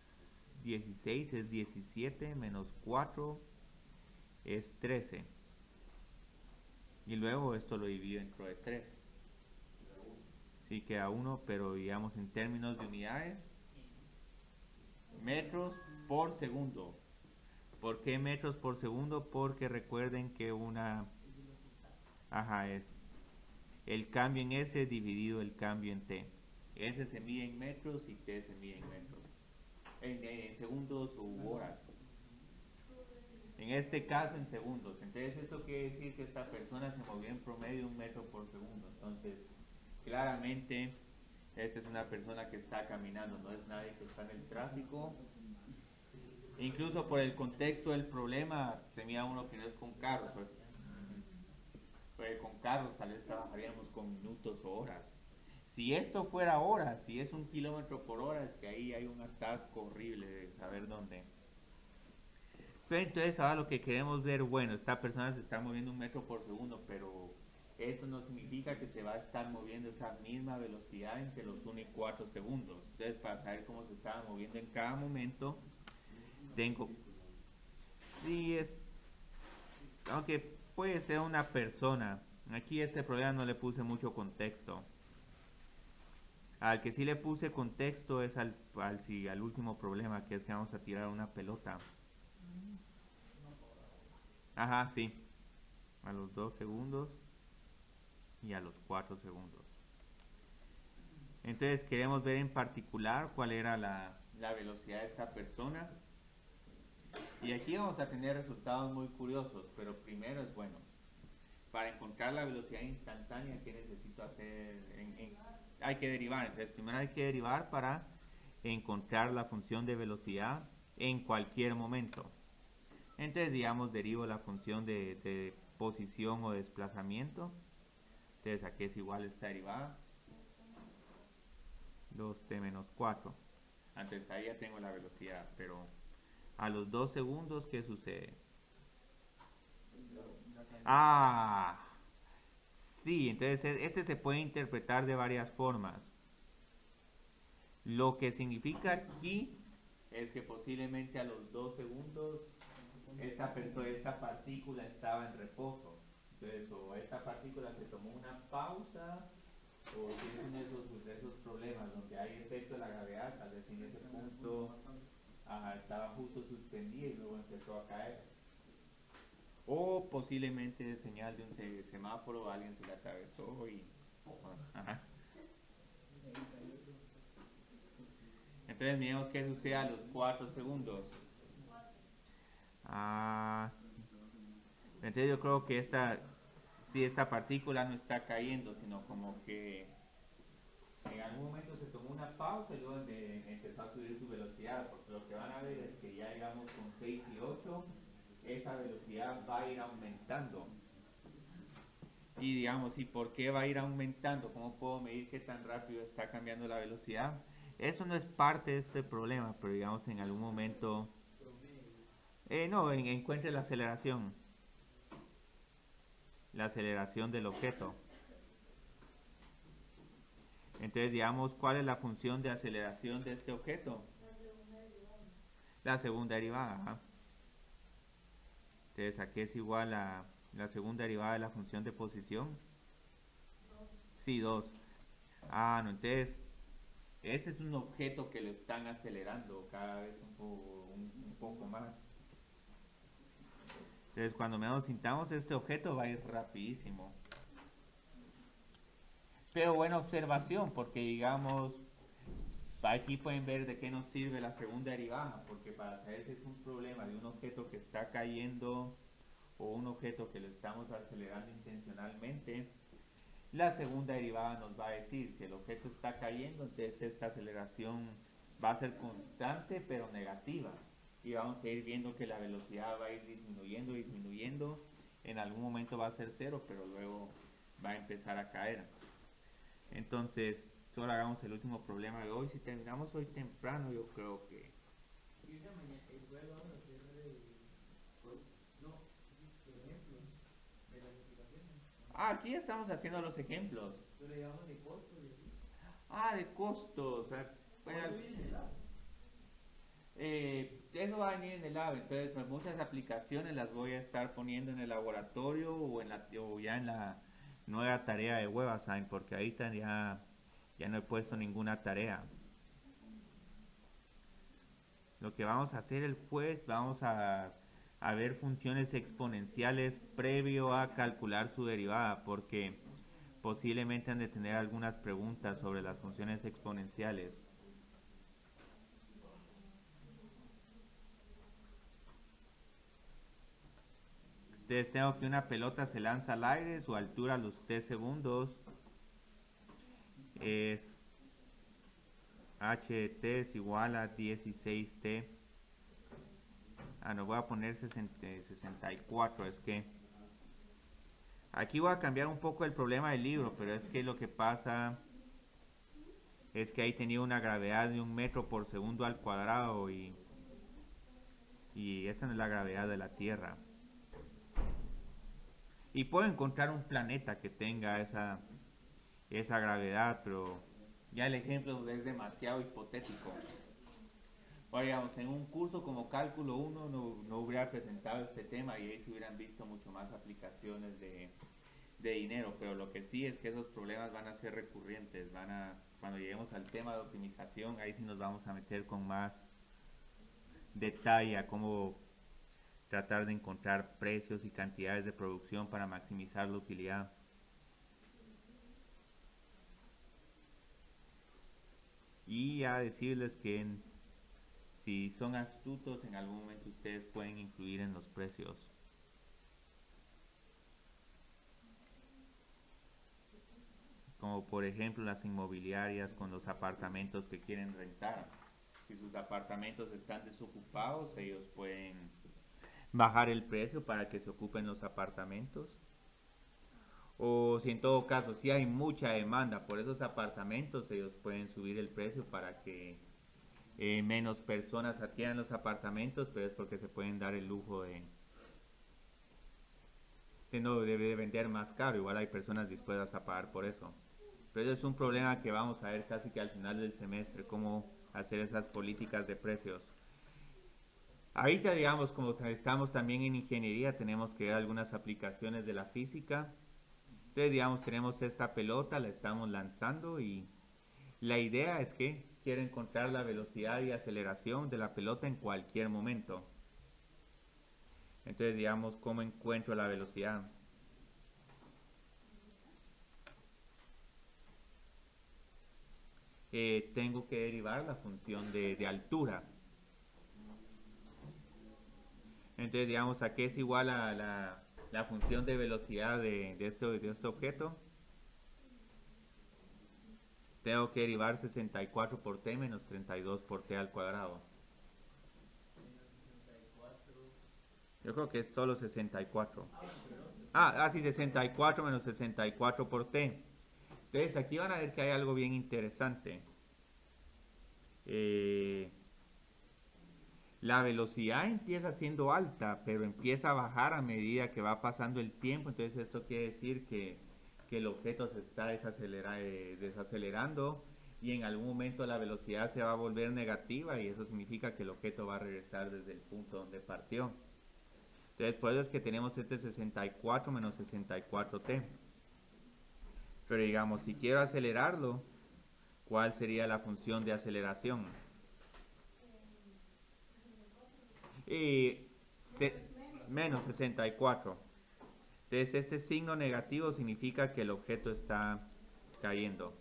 16 es 17 menos 4 es 13. Y luego esto lo divido entre 3. Sí, queda 1, pero digamos en términos de unidades, metros por segundo. ¿Por qué metros por segundo? Porque recuerden que es el cambio en S dividido el cambio en T. S se mide en metros y T se mide en metros. En segundos u horas. En este caso en segundos. Entonces eso quiere decir que esta persona se movió en promedio 1 metro por segundo. Entonces, claramente, esta es una persona que está caminando, no es nadie que está en el tráfico. Incluso por el contexto del problema, se mira uno que no es con carros. Pues con carros tal vez trabajaríamos con minutos o horas. Si esto fuera horas, si es 1 kilómetro por hora, es que ahí hay un atasco horrible de saber dónde. Pero entonces ahora lo que queremos ver, bueno, esta persona se está moviendo 1 metro por segundo, pero eso no significa que se va a estar moviendo esa misma velocidad entre los 1 y 4 segundos. Entonces, para saber cómo se estaba moviendo en cada momento, tengo... Sí, aunque puede ser una persona. Aquí este problema no le puse mucho contexto. Al que sí le puse contexto es al último problema, que es que vamos a tirar una pelota. Ajá, sí. A los 2 segundos y a los 4 segundos. Entonces queremos ver en particular cuál era la velocidad de esta persona. Y aquí vamos a tener resultados muy curiosos, pero primero es bueno. Para encontrar la velocidad instantánea, ¿qué necesito hacer? Hay que derivar. Entonces primero hay que derivar para encontrar la función de velocidad en cualquier momento. Entonces, digamos, derivo la función de posición o desplazamiento. Entonces aquí es igual a esta derivada. 2t menos 4. Entonces ahí ya tengo la velocidad, pero a los 2 segundos, ¿qué sucede? Ah, sí, entonces este se puede interpretar de varias formas. Lo que significa aquí es que posiblemente a los 2 segundos esta partícula estaba en reposo. Entonces, o esta partícula se tomó una pausa, o tiene esos problemas donde hay efecto de la gravedad, tal vez en ese punto estaba justo suspendida y luego empezó a caer. O posiblemente señal de un semáforo, alguien se le atravesó y... Ajá. Entonces miremos qué sucede a los 4 segundos. Entonces yo creo que esta partícula no está cayendo, sino como que en algún momento se tomó una pausa y luego empezó a subir su velocidad, porque lo que van a ver es que ya digamos con 6 y 8, esa velocidad va a ir aumentando. Y digamos, ¿y por qué va a ir aumentando? ¿Cómo puedo medir qué tan rápido está cambiando la velocidad? Eso no es parte de este problema, pero digamos en algún momento... no, encuentre la aceleración. La aceleración del objeto. Entonces, digamos, ¿cuál es la función de aceleración de este objeto? La segunda derivada. Ajá. Entonces, aquí es igual a la segunda derivada de la función de posición. Sí, 2. No, entonces, ese es un objeto que lo están acelerando cada vez un poco más. Entonces, cuando menos sintamos, este objeto va a ir rapidísimo. Pero buena observación, porque digamos, aquí pueden ver de qué nos sirve la segunda derivada, porque para saber si es un problema de un objeto que está cayendo o un objeto que lo estamos acelerando intencionalmente, la segunda derivada nos va a decir si el objeto está cayendo, entonces esta aceleración va a ser constante pero negativa. Y vamos a ir viendo que la velocidad va a ir disminuyendo. En algún momento va a ser 0, pero luego va a empezar a caer. Entonces, solo hagamos el último problema de hoy. Si terminamos hoy temprano, yo creo que... aquí estamos haciendo los ejemplos. De costos. Eso va a venir en el lab. Entonces, pues, muchas aplicaciones las voy a estar poniendo en el laboratorio o ya en la nueva tarea de WebAssign, porque ahorita ya no he puesto ninguna tarea. Lo que vamos a hacer el jueves, vamos a ver funciones exponenciales previo a calcular su derivada, porque posiblemente han de tener algunas preguntas sobre las funciones exponenciales. Entonces tengo que una pelota se lanza al aire, su altura a los t segundos es h de t es igual a 16t. No voy a poner 64, es que aquí voy a cambiar un poco el problema del libro, pero es que lo que pasa es que ahí tenía una gravedad de 1 metro por segundo al cuadrado y Y esa no es la gravedad de la Tierra. Y puedo encontrar un planeta que tenga esa gravedad, pero ya el ejemplo es demasiado hipotético. Ahora, digamos, en un curso como Cálculo 1 no hubiera presentado este tema y ahí se hubieran visto mucho más aplicaciones de dinero, pero lo que sí es que esos problemas van a ser recurrentes, cuando lleguemos al tema de optimización, ahí sí nos vamos a meter con más detalle a cómo tratar de encontrar precios y cantidades de producción para maximizar la utilidad. Y a decirles que si son astutos, en algún momento ustedes pueden influir en los precios. Como por ejemplo las inmobiliarias con los apartamentos que quieren rentar. Si sus apartamentos están desocupados, ellos pueden bajar el precio para que se ocupen los apartamentos. O si en todo caso, si hay mucha demanda por esos apartamentos, ellos pueden subir el precio para que menos personas adquieran los apartamentos, pero es porque se pueden dar el lujo de no debe vender más caro. Igual hay personas dispuestas a pagar por eso. Pero eso es un problema que vamos a ver casi que al final del semestre, cómo hacer esas políticas de precios. Ahorita, digamos, como estamos también en ingeniería, tenemos que ver algunas aplicaciones de la física. Entonces, digamos, tenemos esta pelota, la estamos lanzando y la idea es que quiero encontrar la velocidad y aceleración de la pelota en cualquier momento. Entonces, digamos, ¿cómo encuentro la velocidad? Tengo que derivar la función de altura. Entonces, digamos, ¿a qué es igual a la función de velocidad de este objeto? Tengo que derivar 64 por t menos 32 por t al cuadrado. Yo creo que es solo 64. Sí, 64 menos 64 por t. Entonces, aquí van a ver que hay algo bien interesante. La velocidad empieza siendo alta, pero empieza a bajar a medida que va pasando el tiempo. Entonces esto quiere decir que el objeto se está desacelerando y en algún momento la velocidad se va a volver negativa y eso significa que el objeto va a regresar desde el punto donde partió. Entonces por eso es que tenemos este 64 menos 64t. Pero digamos, si quiero acelerarlo, ¿cuál sería la función de aceleración? Menos 64. Entonces este signo negativo significa que el objeto está cayendo.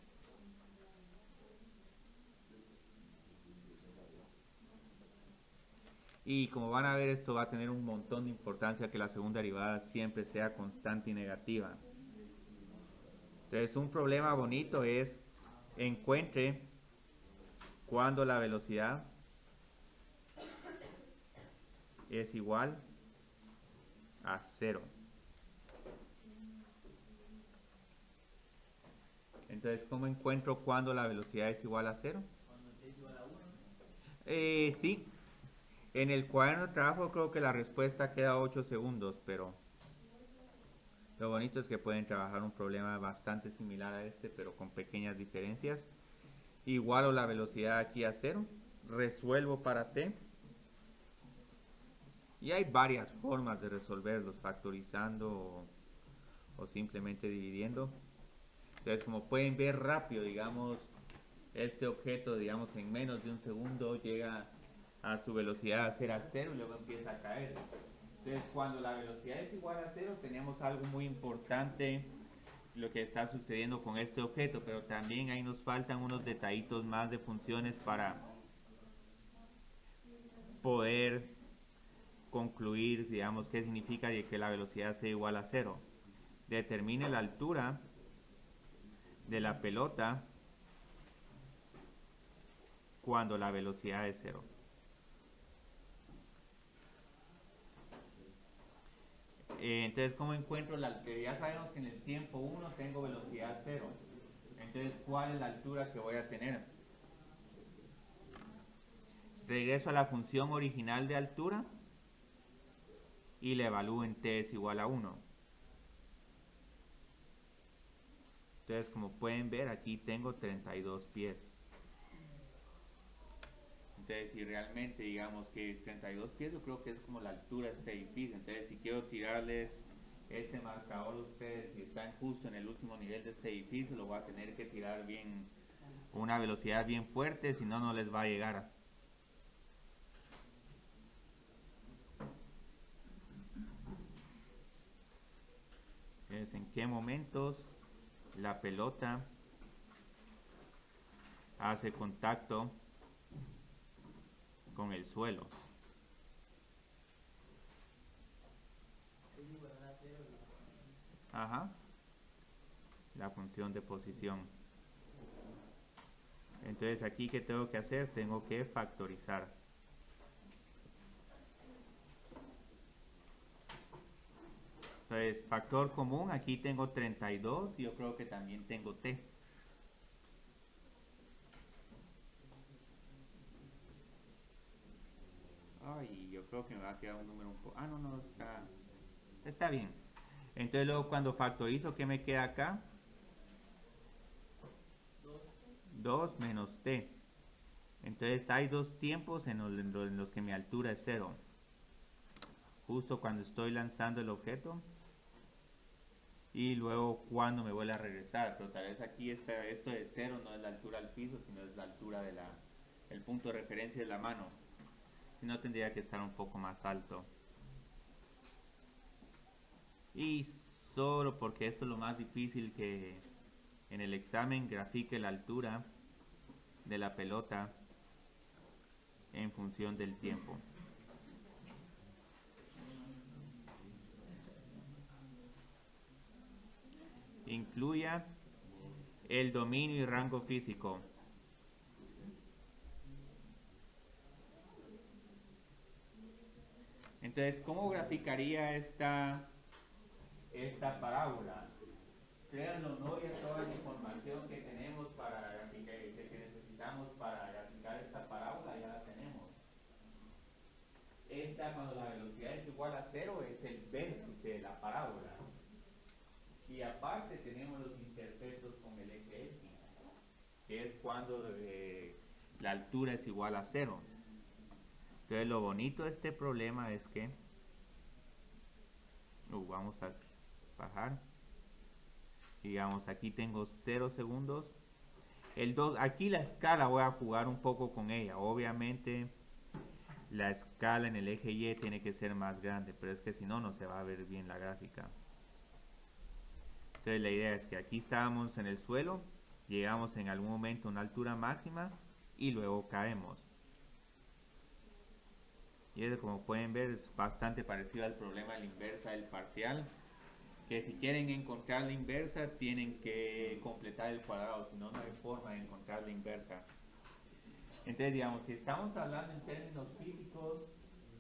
Y como van a ver, esto va a tener un montón de importancia que la segunda derivada siempre sea constante y negativa. Entonces un problema bonito es encuentre cuando la velocidad es igual a 0. Entonces, ¿cómo encuentro cuando la velocidad es igual a 0? Cuando t es igual a 1. Sí. En el cuaderno de trabajo creo que la respuesta queda 8 segundos, pero lo bonito es que pueden trabajar un problema bastante similar a este, pero con pequeñas diferencias. Igualo la velocidad aquí a 0, resuelvo para t. Y hay varias formas de resolverlos, factorizando o simplemente dividiendo. Entonces, como pueden ver rápido, digamos, este objeto, digamos, en menos de un segundo llega a su velocidad a ser a 0 y luego empieza a caer. Entonces, cuando la velocidad es igual a 0, tenemos algo muy importante, lo que está sucediendo con este objeto, pero también ahí nos faltan unos detallitos más de funciones para poder concluir, digamos, qué significa que la velocidad sea igual a 0. Determine la altura de la pelota cuando la velocidad es 0. Entonces, ¿cómo encuentro la altura? Ya sabemos que en el tiempo 1 tengo velocidad 0. Entonces, ¿cuál es la altura que voy a tener? Regreso a la función original de altura. y le evalúo en t es igual a 1. Entonces, como pueden ver, aquí tengo 32 pies. Entonces, si realmente digamos que 32 pies, yo creo que es como la altura de este edificio. Entonces, si quiero tirarles este marcador a ustedes, si están justo en el último nivel de este edificio, lo voy a tener que tirar bien, con una velocidad bien fuerte, si no, no les va a llegar. Entonces, ¿en qué momentos la pelota hace contacto con el suelo? Ajá, la función de posición. Entonces, aquí, ¿qué tengo que hacer? Tengo que factorizar. Entonces, factor común, aquí tengo 32 y yo creo que también tengo t. Ay, yo creo que me va a quedar un número un poco... Ah, no, está bien. Entonces, luego cuando factorizo, ¿qué me queda acá? 2 menos t. Entonces, hay dos tiempos en los que mi altura es 0. Justo cuando estoy lanzando el objeto y luego cuando me vuelve a regresar. Pero tal vez aquí esto de 0 no es la altura al piso, sino es la altura de el punto de referencia de la mano. Si no, tendría que estar un poco más alto. Y solo porque esto es lo más difícil, que en el examen grafique la altura de la pelota en función del tiempo. Incluya el dominio y rango físico. Entonces, ¿cómo graficaría esta parábola? Créanlo, no, ya toda la información que tenemos para graficar, que necesitamos para graficar esta parábola, ya la tenemos. Esta, cuando la velocidad es igual a 0, es el vértice de la parábola. Y aparte tenemos los interceptos con el eje X, que es cuando la altura es igual a 0. Entonces, lo bonito de este problema es que vamos a bajar. Digamos, aquí tengo 0 segundos. El 2, aquí la escala voy a jugar un poco con ella. Obviamente la escala en el eje Y tiene que ser más grande, pero es que si no, no se va a ver bien la gráfica. Entonces la idea es que aquí estábamos en el suelo, llegamos en algún momento a una altura máxima y luego caemos. Y eso, como pueden ver, es bastante parecido al problema de la inversa del parcial, que si quieren encontrar la inversa tienen que completar el cuadrado, si no, no hay forma de encontrar la inversa. Entonces, digamos, si estamos hablando en términos físicos,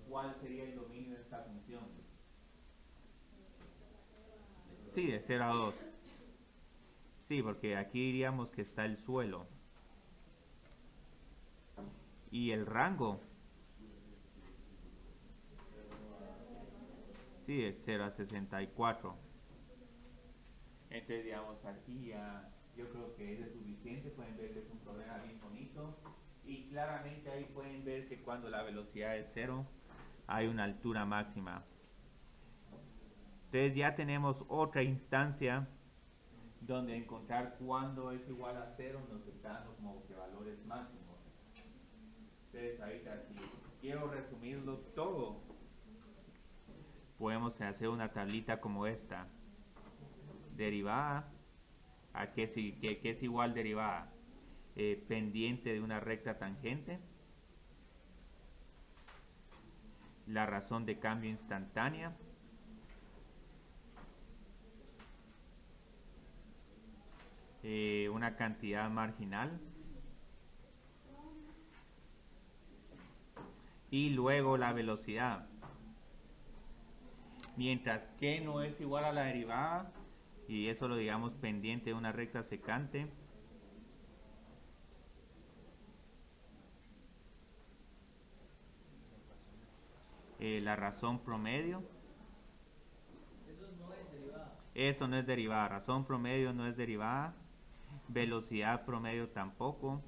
¿cuál sería el dominio de esta función? Sí, de 0 a 2. Sí, porque aquí diríamos que está el suelo. Y el rango, sí, es 0 a 64. Entonces, digamos, aquí ya yo creo que es suficiente. Pueden ver que es un problema bien bonito. Y claramente ahí pueden ver que cuando la velocidad es 0, hay una altura máxima. Entonces ya tenemos otra instancia donde encontrar cuándo es igual a 0 nos está dando como que valores máximos. Entonces ahorita, si quiero resumirlo todo, podemos hacer una tablita como esta. Derivada, ¿a qué es igual derivada? Pendiente de una recta tangente, la razón de cambio instantánea, una cantidad marginal, y luego la velocidad. Mientras que no es igual a la derivada, y eso lo digamos pendiente de una recta secante, la razón promedio, Eso no es derivada. Razón promedio no es derivada. Velocidad promedio tampoco.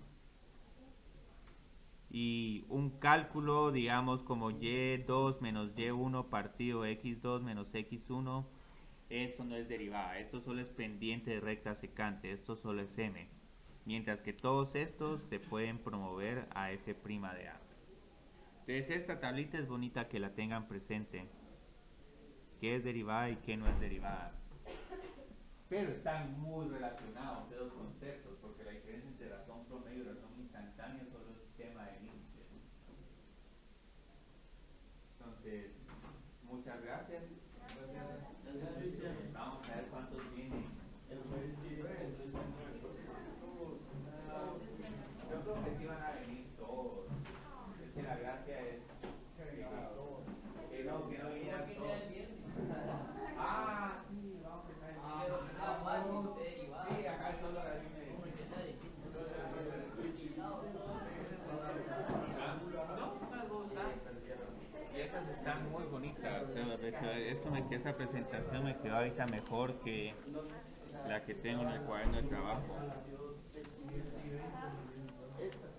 Y un cálculo, digamos, como y2 menos y1 partido x2 menos x1, esto no es derivada. Esto solo es pendiente de recta secante. Esto solo es m. Mientras que todos estos se pueden promover a f' de a. Entonces esta tablita es bonita que la tengan presente. Qué es derivada y qué no es derivada. Pero están muy relacionados esos conceptos, porque la diferencia entre razón promedio y razón instantánea solo es tema de límites. Entonces, muchas gracias. Vamos a ver cuántos vienen. El jueves que viene, entonces, Yo creo que sí van a venir todos. Es que la gracia es que no vinieran todos. Ah, sí, vamos a estar en sí, acá es solo la línea de y esas están muy bonitas. Esa presentación me quedó ahorita mejor que la que tengo en el cuaderno de trabajo. esta.